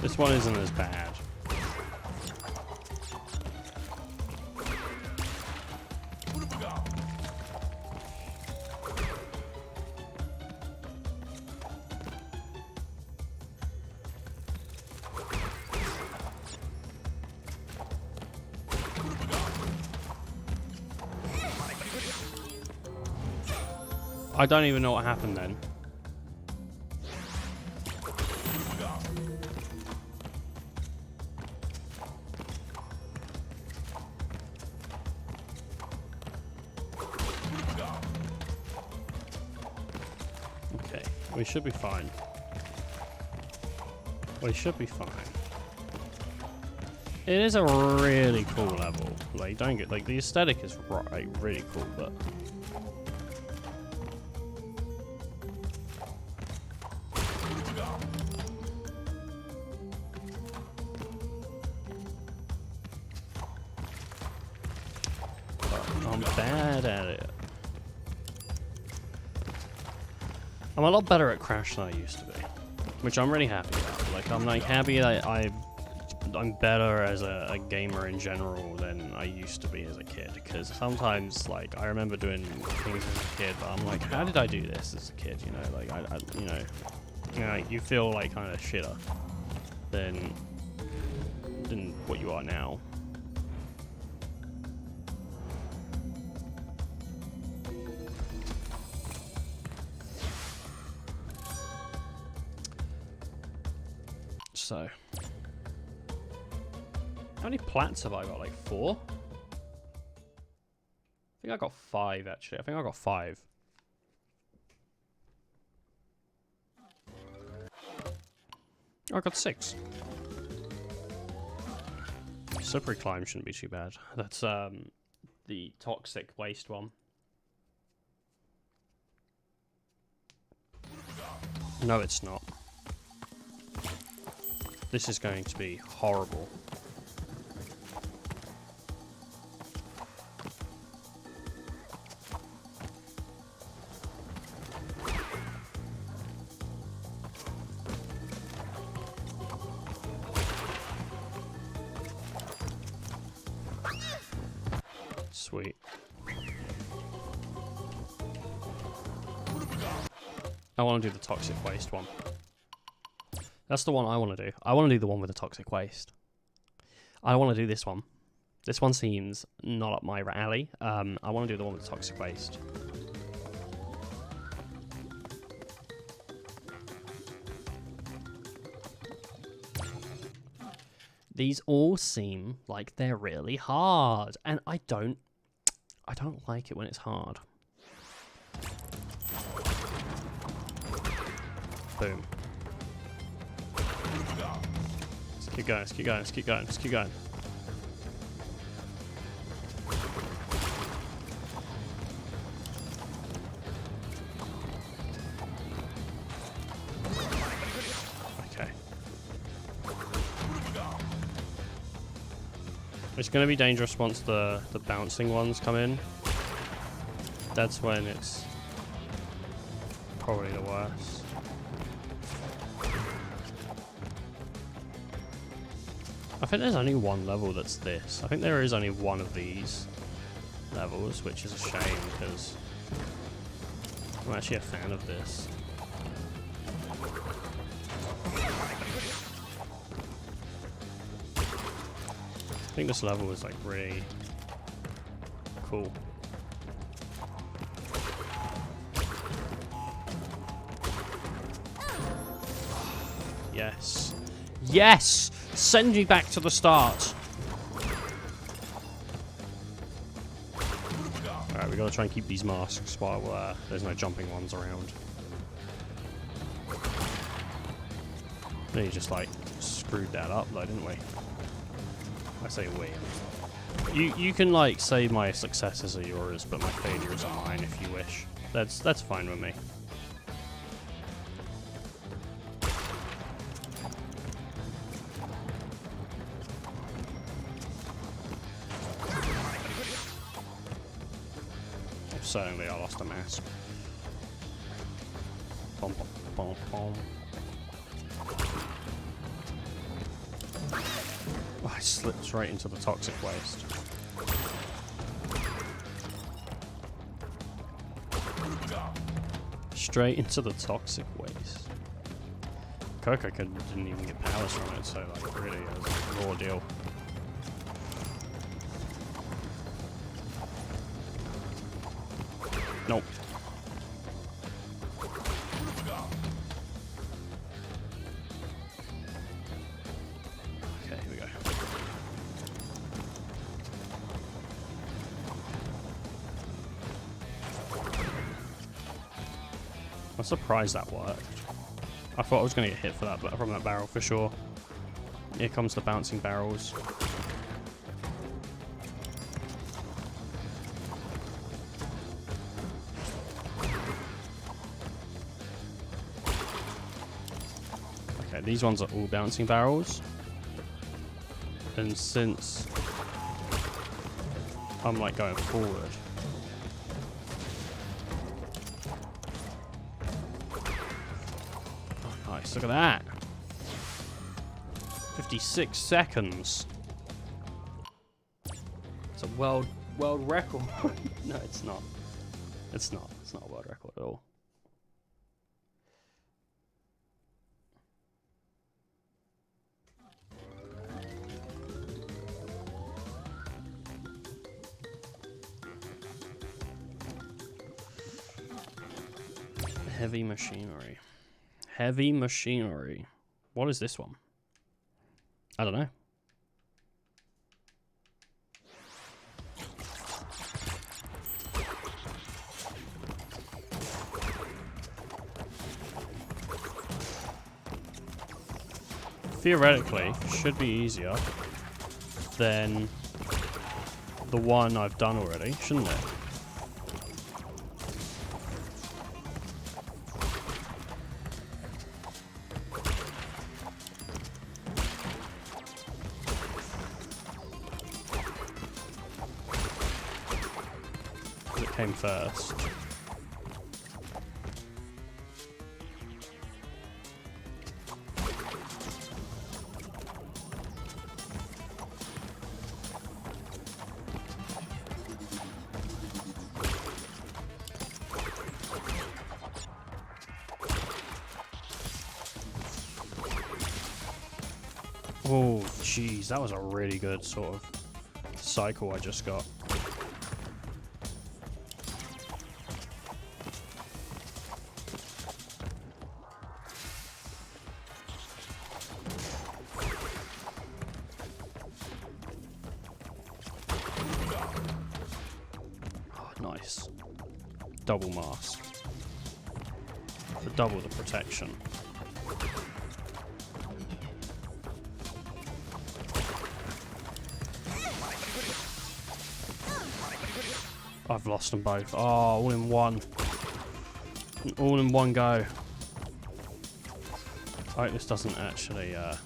This one isn't as bad. I don't even know what happened then. We should be fine. We should be fine. It is a really cool level. Like, don't get, like, the aesthetic is like really cool, but I'm bad at it. I'm a lot better at Crash than I used to be, which I'm really happy about. Like, I'm like happy that I'm better as a gamer in general than I used to be as a kid. Because sometimes, like, I remember doing things as a kid, but I'm like, how did I do this as a kid? You know, like you feel like kind of shitter than what you are now. So, how many plats have I got? Like 4? I think I got 5 actually. I think I got 5. Oh, I got 6. Slippery climb shouldn't be too bad. That's the toxic waste one. No, it's not. This is going to be horrible. Sweet. I want to do the toxic waste one. That's the one I want to do. I want to do the one with the toxic waste. I want to do this one. This one seems not up my alley. I want to do the one with the toxic waste. These all seem like they're really hard, and I don't like it when it's hard. Boom. Let's keep going, let's keep going, let's keep going, let's keep going. Okay. It's going to be dangerous once the bouncing ones come in. That's when it's probably the worst. I think there's only one level that's this. I think there is only one of these levels, which is a shame because I'm actually a fan of this. I think this level is like really cool. Yes. Yes! Send me back to the start. Alright, we gotta try and keep these masks while there's no jumping ones around. We just like screwed that up though, didn't we? I say we. You can like say my successes are yours, but my failures are mine if you wish. That's fine with me. Certainly I lost a mask. Bom, bom, bom, bom. Oh, I slipped straight into the toxic waste. Straight into the toxic waste. Coco didn't even get powers from it, so like really it was a raw deal. Nope. Okay, here we go. surprised that worked. I thought I was going to get hit for that, but from that barrel for sure. Here comes the bouncing barrels. Okay, these ones are all bouncing barrels. And since I'm like going forward, oh, nice, look at that. 56 seconds. It's a world record. No, it's not. It's not. It's not a world record at all. Heavy machinery. Heavy machinery. What is this one? I don't know. Theoretically, should be easier than the one I've done already, shouldn't it? Came first. Oh, jeez, that was a really good sort of cycle I just got. Nice. Double mask. For double the protection. I've lost them both. Oh, all in one. All in one go. I hope this doesn't actually, I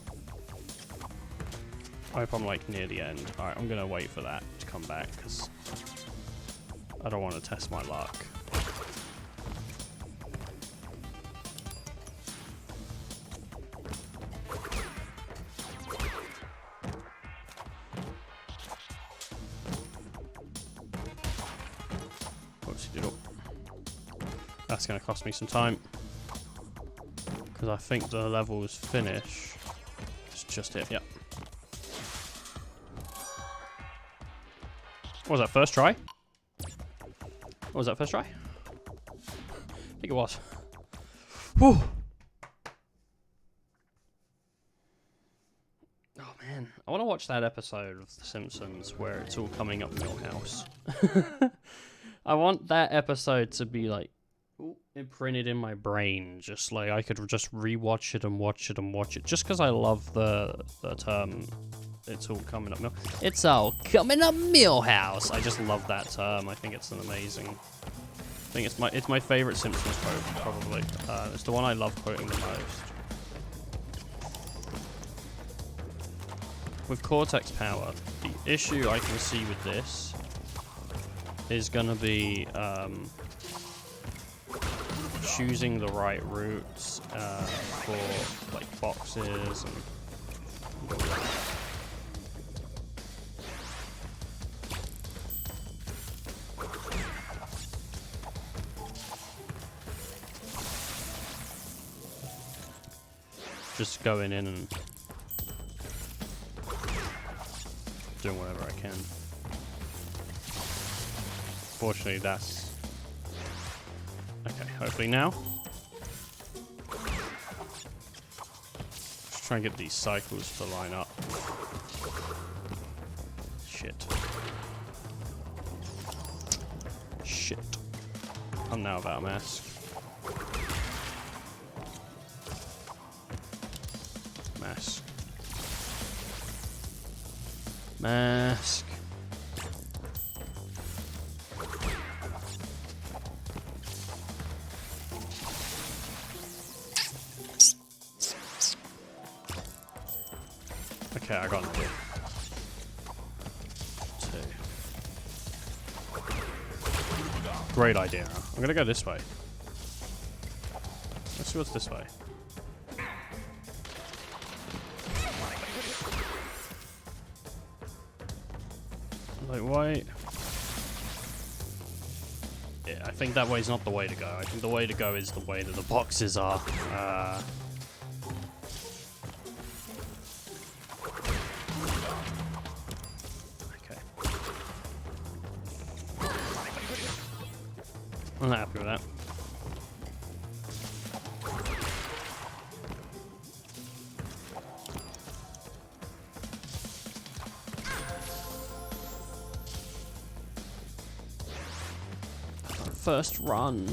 hope I'm like near the end. Alright, I'm gonna wait for that to come back, because I don't want to test my luck. Whoopsie-doodle. That's going to cost me some time, because I think the levels finish. It's just here, yep. What was that, first try? What was that, first try? I think it was. Whew. Oh man, I want to watch that episode of The Simpsons where it's all coming up Milhouse. I want that episode to be like imprinted in my brain, just like I could just rewatch it and watch it and watch it, just because I love the term. It's all coming up It's all coming up Milhouse. I just love that term. I think it's an amazing. I think it's my favorite Simpsons quote, probably. It's the one I love quoting the most. With Cortex power, the issue I can see with this is gonna be choosing the right routes for like boxes and all that. Just going in and doing whatever I can. Fortunately, that's okay. Hopefully now, just try and get these cycles to line up. Shit. Shit. I'm now about a mask. Mask. Okay, I got an idea. 2. Great idea. I'm gonna go this way. Let's see what's this way. Like, why? Yeah, I think that way's not the way to go. I think the way to go is the way that the boxes are. Okay. I'm not happy with that. First run.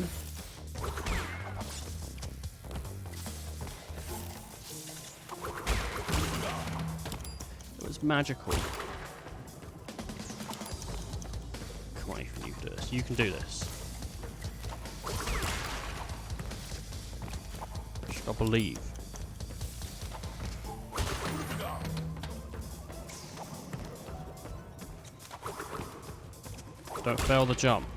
It was magical. Come on, Ethan, you can do this. You can do this. Just gotta believe. Don't fail the jump.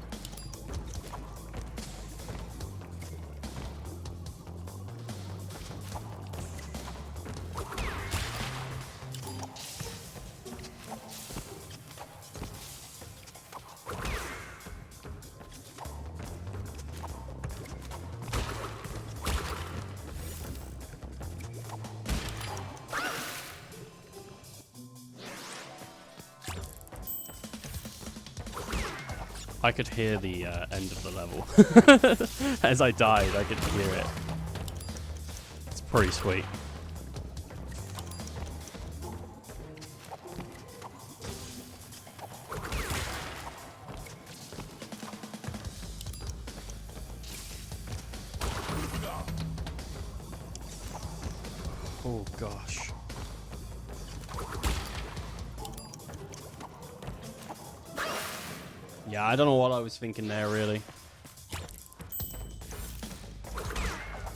I could hear the end of the level. As I died, I could hear it. It's pretty sweet. Oh gosh. Yeah, I don't know what I was thinking there, really.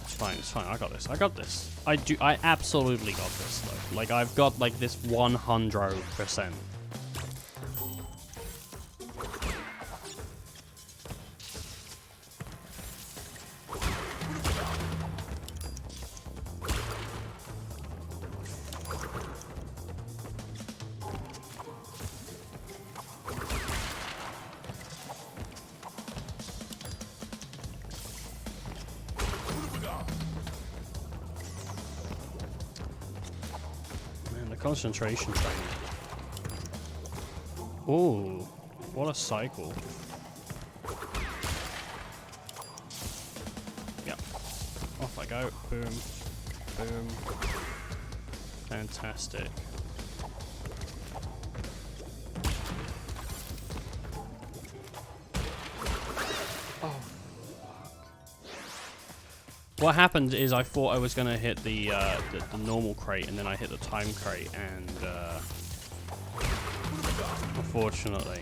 It's fine, it's fine. I got this. I got this. I absolutely got this, though. Like, I've got, like, this 100%. Concentration training. Ooh, what a cycle. Yep. Off I go. Boom. Boom. Fantastic. Oh. What happened is I thought I was going to hit the normal crate, and then I hit the time crate, and unfortunately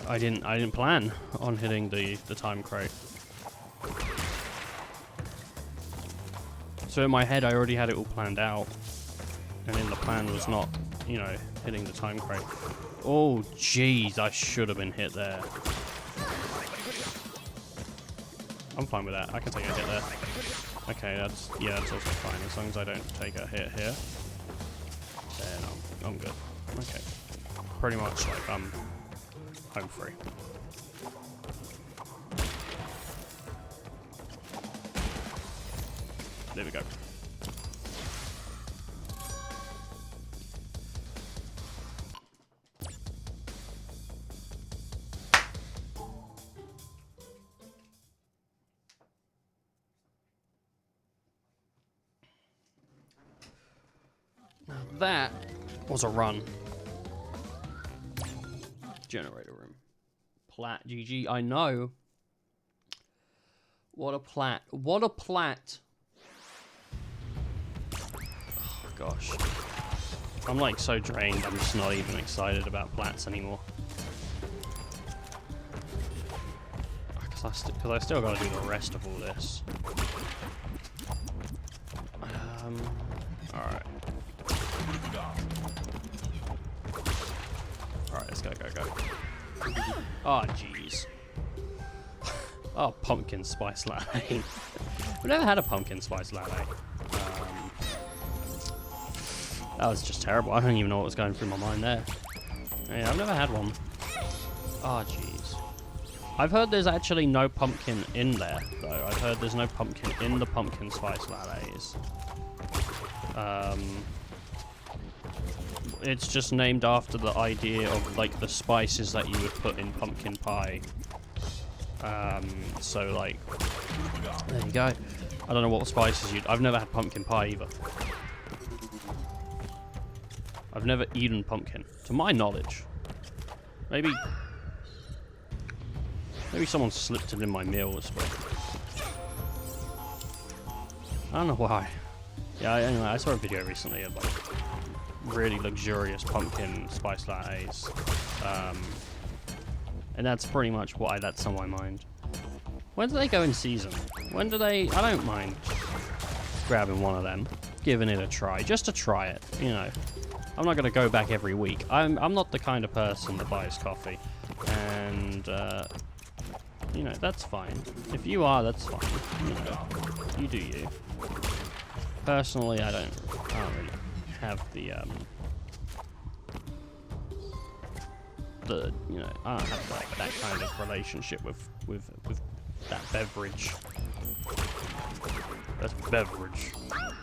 I didn't plan on hitting the time crate. So in my head I already had it all planned out, and then the plan was not, you know, hitting the time crate. Oh jeez, I should have been hit there. I'm fine with that. I can take a hit there. Okay, that's also fine. As long as I don't take a hit here, then I'm good. Okay. Pretty much like I'm home free. There we go. That was a run. Generator room. Plat, GG. I know. What a plat. What a plat. Oh, gosh. I'm like so drained, I'm just not even excited about plats anymore. Because I still gotta do the rest of all this. Alright. Alright, let's go. Oh, jeez. Oh, pumpkin spice latte. We've never had a pumpkin spice latte. That was just terrible. I don't even know what was going through my mind there. Yeah, I've never had one. Oh, jeez. I've heard there's actually no pumpkin in there, though. I've heard there's no pumpkin in the pumpkin spice lattes. It's just named after the idea of, like, the spices that you would put in pumpkin pie. So, like, there you go. I don't know what spices you'd... I've never had pumpkin pie, either. I've never eaten pumpkin, to my knowledge. Maybe someone slipped it in my meals, but I don't know why. Yeah, anyway, I saw a video recently of like really luxurious pumpkin spice lattes, and that's pretty much why that's on my mind. When do they go in season? When do they? I don't mind grabbing one of them, giving it a try, just to try it, you know. I'm not going to go back every week. I'm not the kind of person that buys coffee. And, you know, that's fine. If you are, that's fine. You know, you do you. Personally, I don't really have the, you know, I don't have like that kind of relationship with that beverage. That's beverage.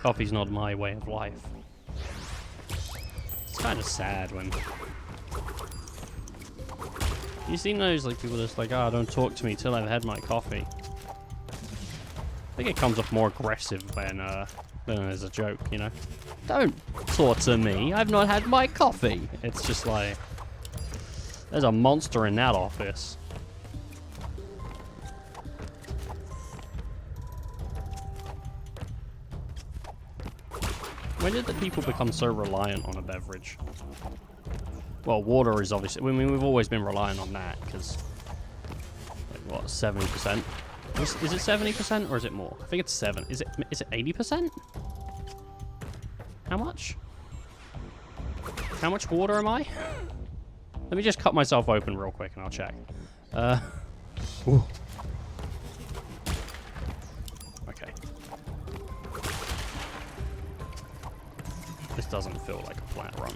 Coffee's not my way of life. It's kind of sad when you see those like people just like, oh, don't talk to me till I've had my coffee. I think it comes off more aggressive when as a joke, you know. Don't talk to me, I've not had my coffee. It's just like there's a monster in that office. When did the people become so reliant on a beverage? Well, water is obviously... I mean, we've always been reliant on that, because... Like, what, 70%? Is it 70%, or is it more? I think it's 7. Is it 80%? How much? How much water am I? Let me just cut myself open real quick, and I'll check. Ooh. Okay. This doesn't feel like a flat run.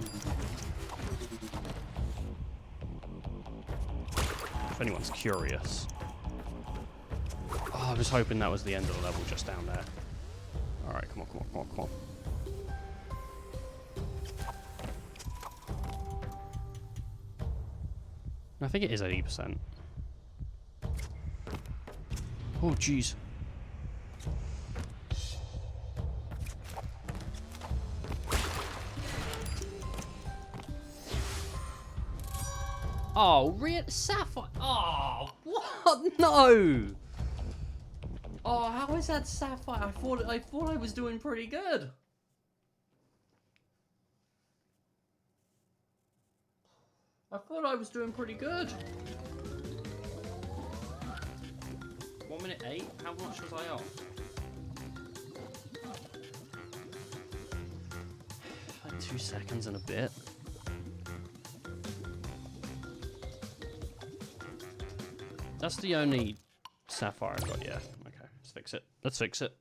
If anyone's curious. Oh, I was hoping that was the end of the level just down there. Alright, come on. I think it is 80%. Oh, jeez. Oh, real sapphire. Oh, what? No. Oh, how is that sapphire? I thought I was doing pretty good. I thought I was doing pretty good. 1 minute 8. How much was I off? Like 2 seconds and a bit. That's the only sapphire I've got, yeah. Okay, let's fix it. Let's fix it.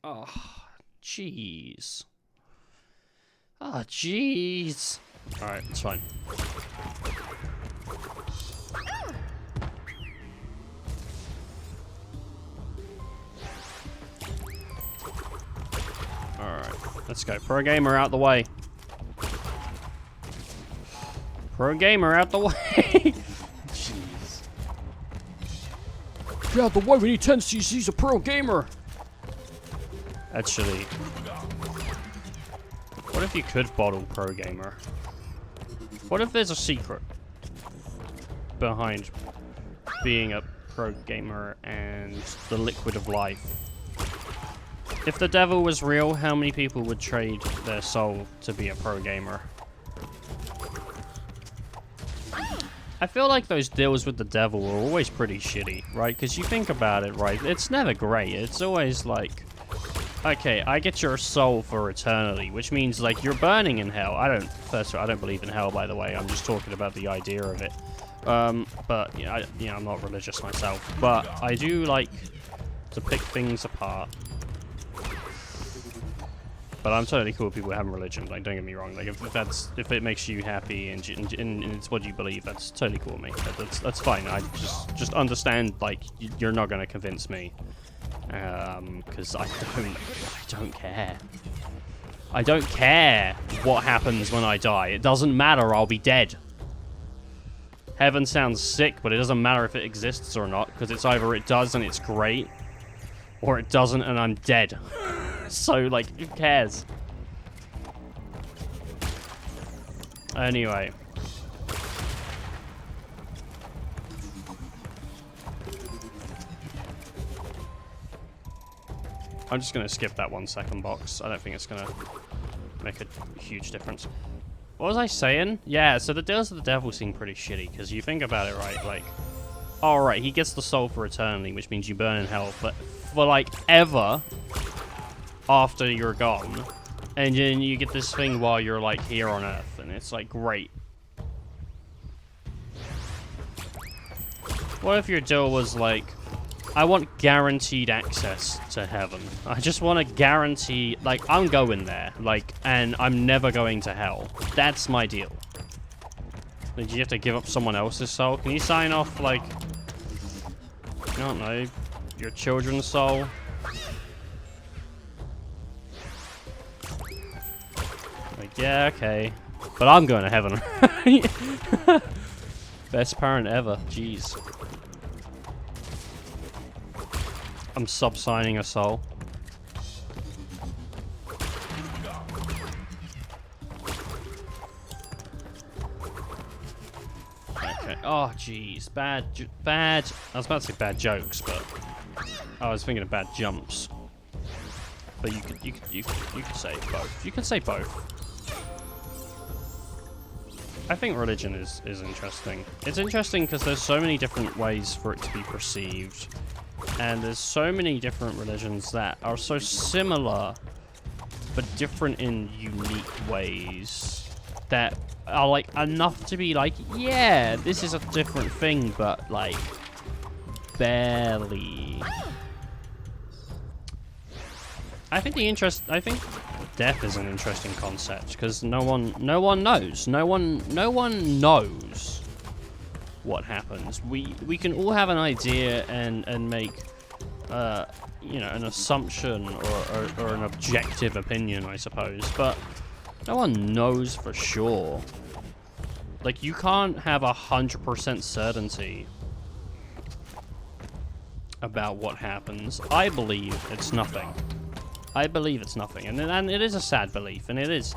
Oh, jeez. Oh, jeez. Alright, it's fine. Alright, let's go. Pro gamer out the way. Pro gamer out the way. Get out the way, we need 10 cc's a pro gamer! Actually, what if you could bottle pro gamer? What if there's a secret behind being a pro gamer and the liquid of life? If the devil was real, how many people would trade their soul to be a pro gamer? I feel like those deals with the devil are always pretty shitty, right? Because you think about it, right? It's never great. It's always like, okay, I get your soul for eternity, which means like you're burning in hell. First of all, I don't believe in hell, by the way. I'm just talking about the idea of it. But yeah, I'm not religious myself, but I do like to pick things apart. But I'm totally cool with people having religion. Like, don't get me wrong. Like, if it makes you happy and it's what you believe, that's totally cool with me. That's fine. I just understand. Like, you're not gonna convince me, because I don't care. I don't care what happens when I die. It doesn't matter. I'll be dead. Heaven sounds sick, but it doesn't matter if it exists or not, because it's either it does and it's great, or it doesn't and I'm dead. So, like, who cares? Anyway. I'm just going to skip that 1 second box. I don't think it's going to make a huge difference. What was I saying? Yeah, so the deals of the devil seem pretty shitty, because you think about it, right? Like, alright, he gets the soul for eternity, which means you burn in hell, but for, like, ever after you're gone, and then you get this thing while you're like here on Earth, and it's like great. What if your deal was like, I want guaranteed access to heaven. I just want to guarantee, like, I'm going there, like, and I'm never going to hell. That's my deal. Like, you have to give up someone else's soul? Can you sign off, like, I don't know, your children's soul? Like, yeah, okay. But I'm going to heaven. Best parent ever. Jeez. I'm sub-signing a soul. Okay. Oh, jeez. Bad. I was about to say bad jokes, but I was thinking of bad jumps. But you could say both. You could say both. I think religion is interesting. It's interesting because there's so many different ways for it to be perceived. And there's so many different religions that are so similar, but different in unique ways that are like enough to be like, yeah, this is a different thing, but like barely. I think death is an interesting concept because no one knows. No one knows what happens. We can all have an idea and make an assumption or an objective opinion, I suppose, but no one knows for sure. Like, you can't have 100% certainty about what happens. I believe it's nothing. I believe it's nothing, and it is a sad belief, and it is,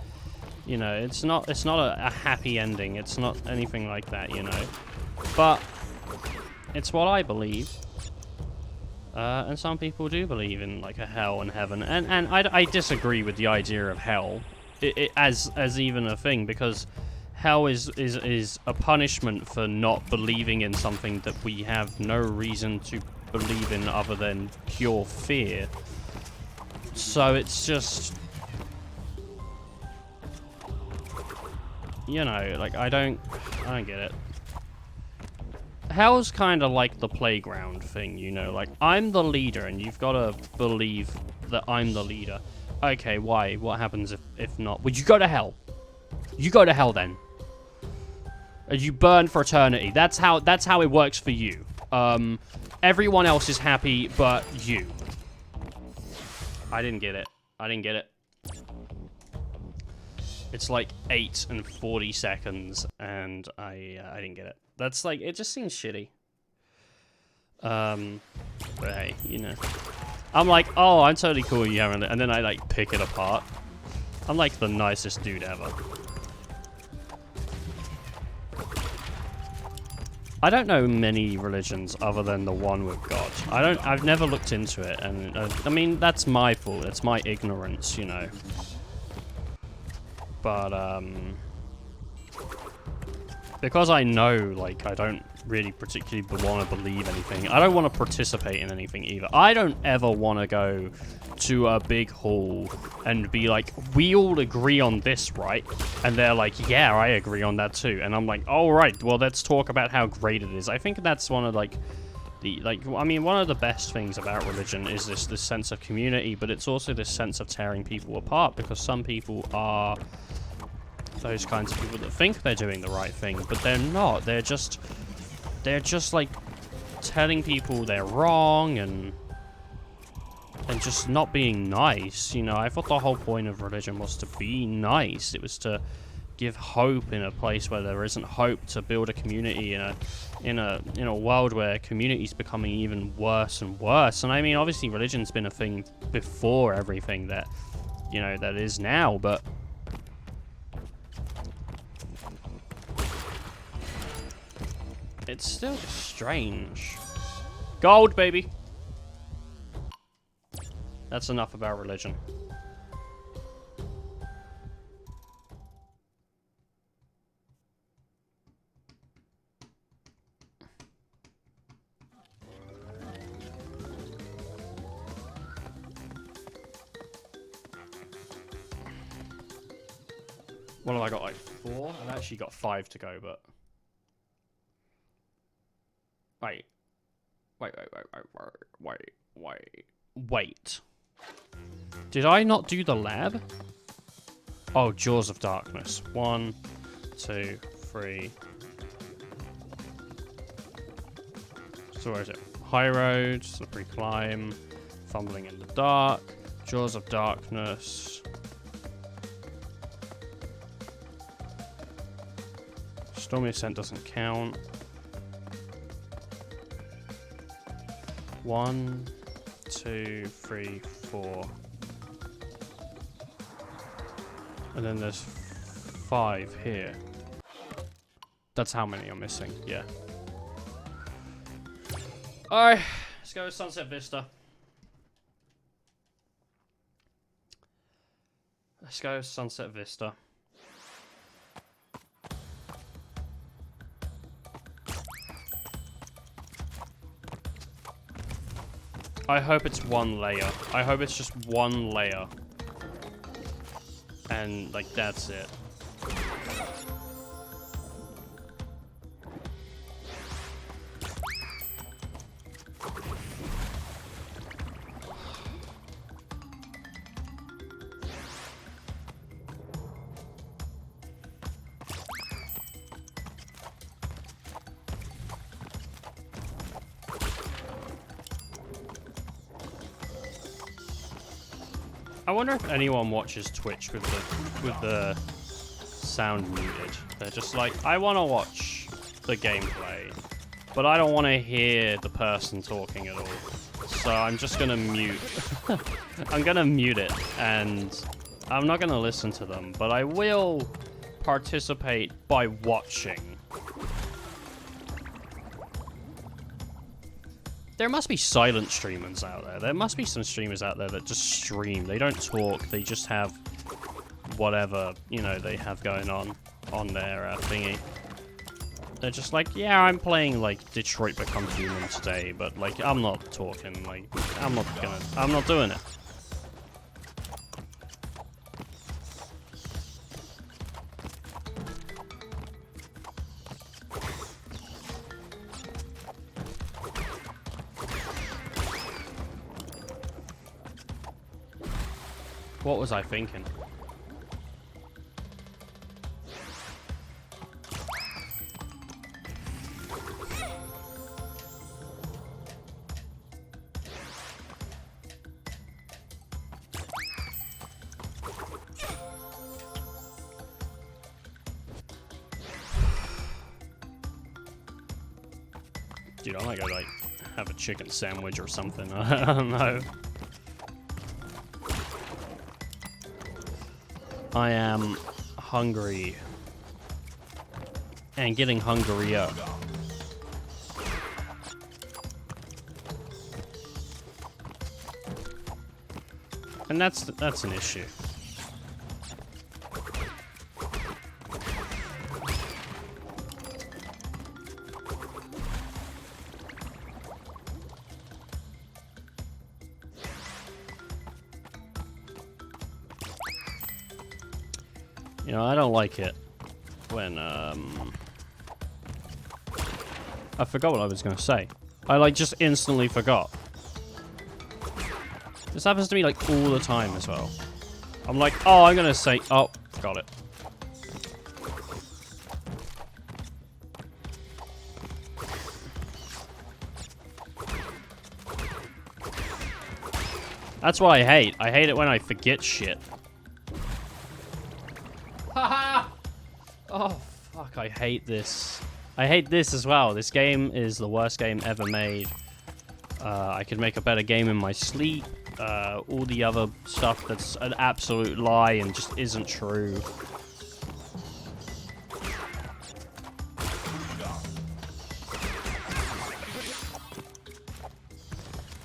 it's not a happy ending. It's not anything like that, but it's what I believe. And some people do believe in like a hell and heaven, and I disagree with the idea of hell as even a thing, because hell is a punishment for not believing in something that we have no reason to believe in other than pure fear. So it's just, like, I don't get it. Hell's kind of like the playground thing, like, I'm the leader and you've got to believe that I'm the leader. Okay, why? What happens if not? Would you go to hell? You go to hell then. And you burn for eternity. That's how it works for you. Everyone else is happy but you. I didn't get it. It's like 8 and 40 seconds, and I didn't get it. That's like, it just seems shitty. But hey, I'm like, oh, I'm totally cool with you having it, and then I like pick it apart. I'm like the nicest dude ever. I don't know many religions other than the one with God. I've never looked into it, and I mean, that's my fault. It's my ignorance, you know. But, because I know, like, I don't really particularly want to believe anything. I don't want to participate in anything either. I don't ever want to go to a big hall and be like, we all agree on this, right? And they're like, yeah, I agree on that too. And I'm like, all right, well, let's talk about how great it is. I think that's one of, like, I mean, one of the best things about religion is this sense of community, but it's also this sense of tearing people apart, because some people are those kinds of people that think they're doing the right thing, but they're not. They're just like telling people they're wrong and just not being nice. You know, I thought the whole point of religion was to be nice. It was to give hope in a place where there isn't hope, to build a community in a world where community's becoming even worse and worse. And I mean, obviously religion's been a thing before everything that, you know, that is now, but it's still strange. Gold, baby. That's enough about religion. What have I got, like 4? I've actually got 5 to go, but... Wait. Did I not do the lab? Oh, Jaws of Darkness. 1, 2, 3. So where is it? High Road, Slippery Climb, Fumbling in the Dark, Jaws of Darkness. Stormy Ascent doesn't count. 1, 2, 3, 4. And then there's 5 here. That's how many I'm missing, yeah. Alright, let's go with Sunset Vista. Let's go with Sunset Vista. I hope it's one layer. I hope it's just one layer. And, like, that's it. I wonder if anyone watches Twitch with the sound muted. They're just like, I want to watch the gameplay, but I don't want to hear the person talking at all. So I'm just gonna mute. I'm gonna mute it, and I'm not gonna listen to them, but I will participate by watching. There must be silent streamers out there. There must be some streamers out there that just stream. They don't talk. They just have whatever, you know, they have going on their thingy. They're just like, yeah, I'm playing, like, Detroit Become Human today, but, like, I'm not talking. Like, I'm not doing it. What was I thinking? Dude, I might go, like, have a chicken sandwich or something. I don't know. I am hungry. And getting hungrier. And that's an issue. You know, I don't like it when, I forgot what I was going to say. I, like, just instantly forgot. This happens to me, like, all the time as well. I'm like, oh, I'm going to say... Oh, got it. That's what I hate. I hate it when I forget shit. Haha! Oh, fuck, I hate this. I hate this as well. This game is the worst game ever made. I could make a better game in my sleep. All the other stuff that's an absolute lie and just isn't true.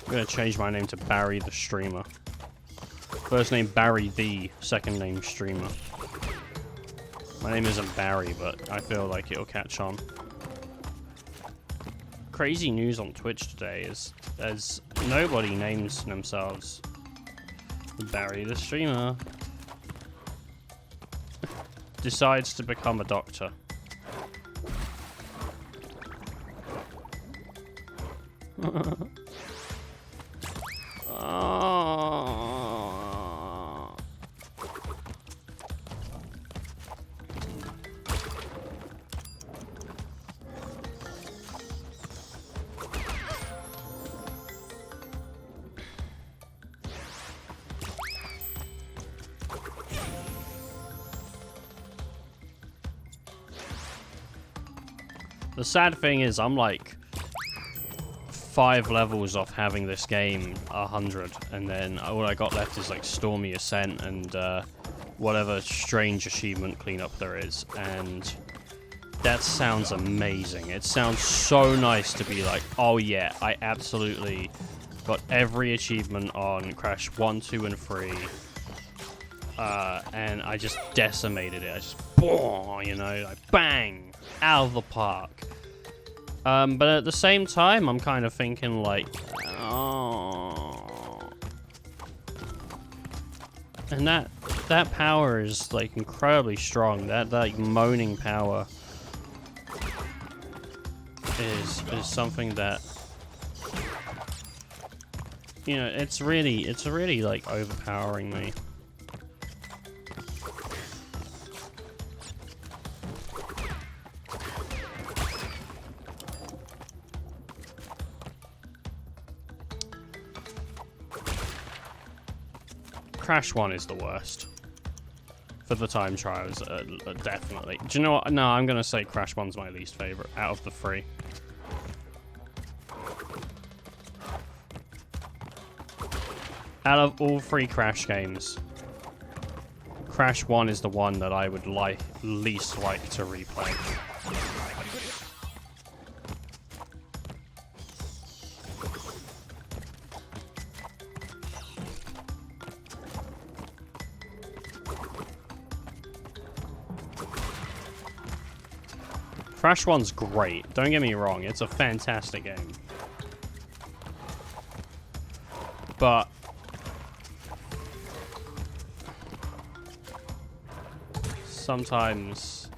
I'm gonna change my name to Barry the Streamer. First name Barry the, second name Streamer. My name isn't Barry, but I feel like it'll catch on. Crazy news on Twitch today is as nobody names themselves Barry the Streamer. Decides to become a doctor. The sad thing is, I'm like 5 levels off having this game 100, and then all I got left is like Stormy Ascent and whatever strange achievement cleanup there is, and that sounds amazing. It sounds so nice to be like, oh yeah, I absolutely got every achievement on Crash 1, 2, and 3, and I just decimated it. I just, boom, you know, like bang, out of the park. But at the same time, I'm kind of thinking like, oh. And that power is like incredibly strong. That like moaning power is something that, you know, it's really like overpowering me. Crash 1 is the worst. For the time trials, definitely. Do you know what? No, I'm going to say Crash 1's my least favorite out of the 3. Out of all 3 Crash games, Crash 1 is the one that I would least like to replay. Crash 1's great. Don't get me wrong. It's a fantastic game. But sometimes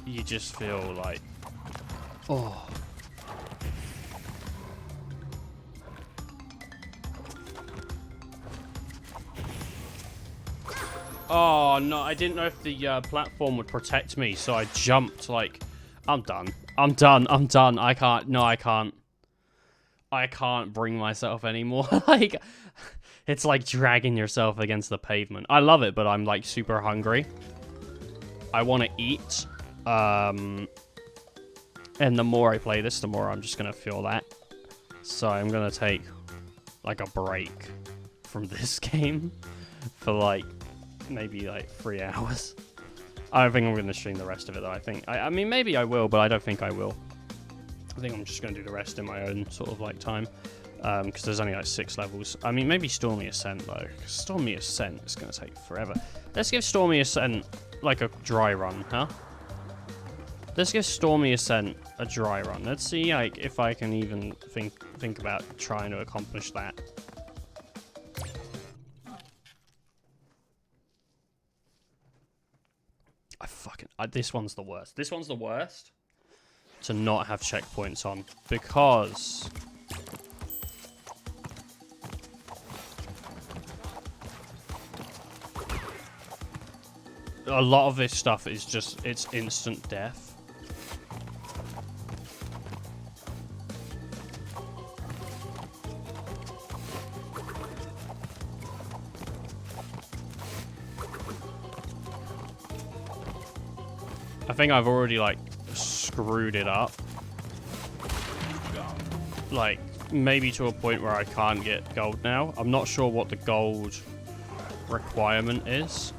you just feel like, oh. Oh, no, I didn't know if the platform would protect me, so I jumped like, I'm done. I'm done. I can't bring myself anymore. Like, it's like dragging yourself against the pavement. I love it, but I'm like super hungry. I want to eat. And the more I play this, the more I'm just going to feel that. So I'm going to take like a break from this game for like maybe like 3 hours. I don't think I'm going to stream the rest of it though. I mean, maybe I will, but I don't think I will. I think I'm just going to do the rest in my own sort of like time. Because there's only like 6 levels. I mean, maybe Stormy Ascent though. Stormy Ascent is going to take forever. Let's give Stormy Ascent like a dry run, huh? Let's give Stormy Ascent a dry run. Let's see like if I can even think about trying to accomplish that. This one's the worst. This one's the worst to not have checkpoints on because a lot of this stuff is just, it's instant death. I think I've already, like, screwed it up. Like, maybe to a point where I can't get gold now. I'm not sure what the gold requirement is.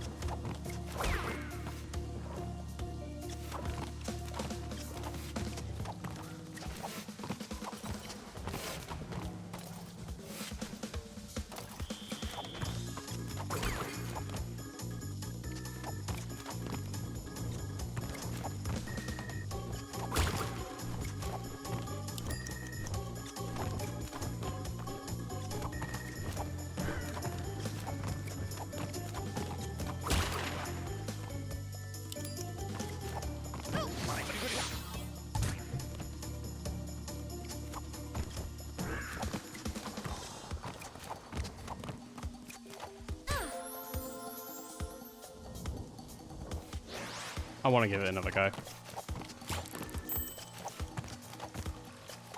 I want to give it another go.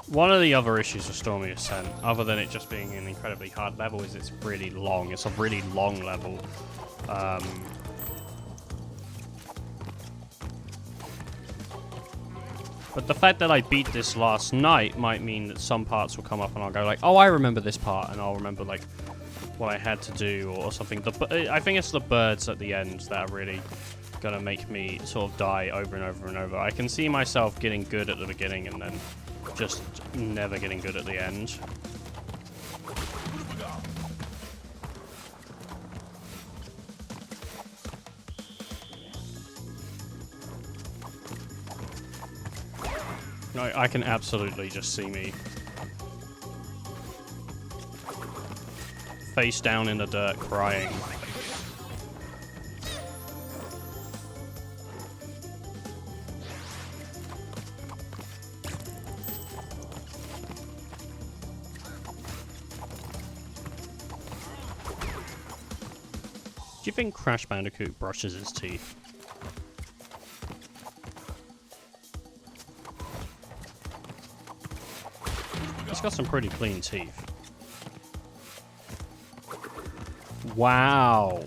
One of the other issues with Stormy Ascent, other than it just being an incredibly hard level, is it's really long. It's a really long level. But the fact that I beat this last night might mean that some parts will come up and I'll go like, oh, I remember this part, and I'll remember like what I had to do or something. I think it's the birds at the end that are really gonna make me sort of die over and over and over. I can see myself getting good at the beginning and then just never getting good at the end. No, I can absolutely just see me face down in the dirt crying. Do you think Crash Bandicoot brushes his teeth? He's got some pretty clean teeth. Wow.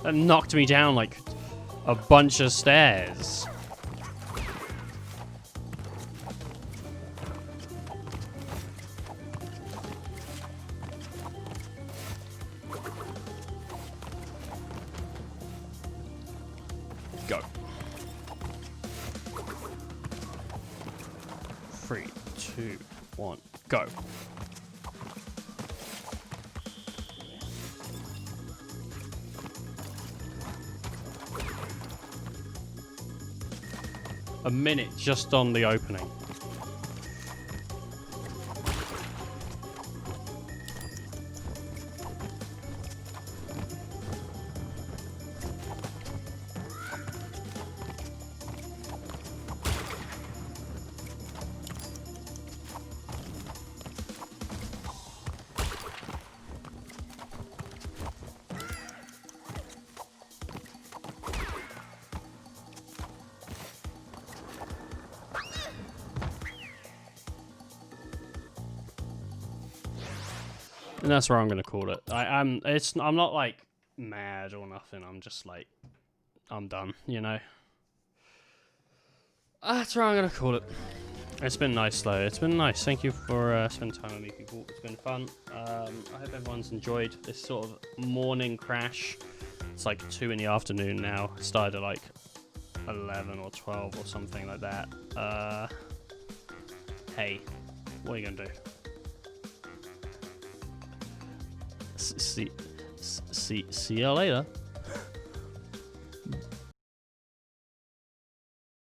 That knocked me down like a bunch of stairs. Go. 3, 2, 1, go. A minute just on the opening. And that's where I'm gonna call it. I'm not like mad or nothing. I'm just like, I'm done, you know. That's where I'm gonna call it. It's been nice though. It's been nice. Thank you for spending time with me, people. It's been fun. I hope everyone's enjoyed this sort of morning crash. It's like 2 in the afternoon now. It started at like 11 or 12 or something like that. Hey, what are you gonna do? See you later.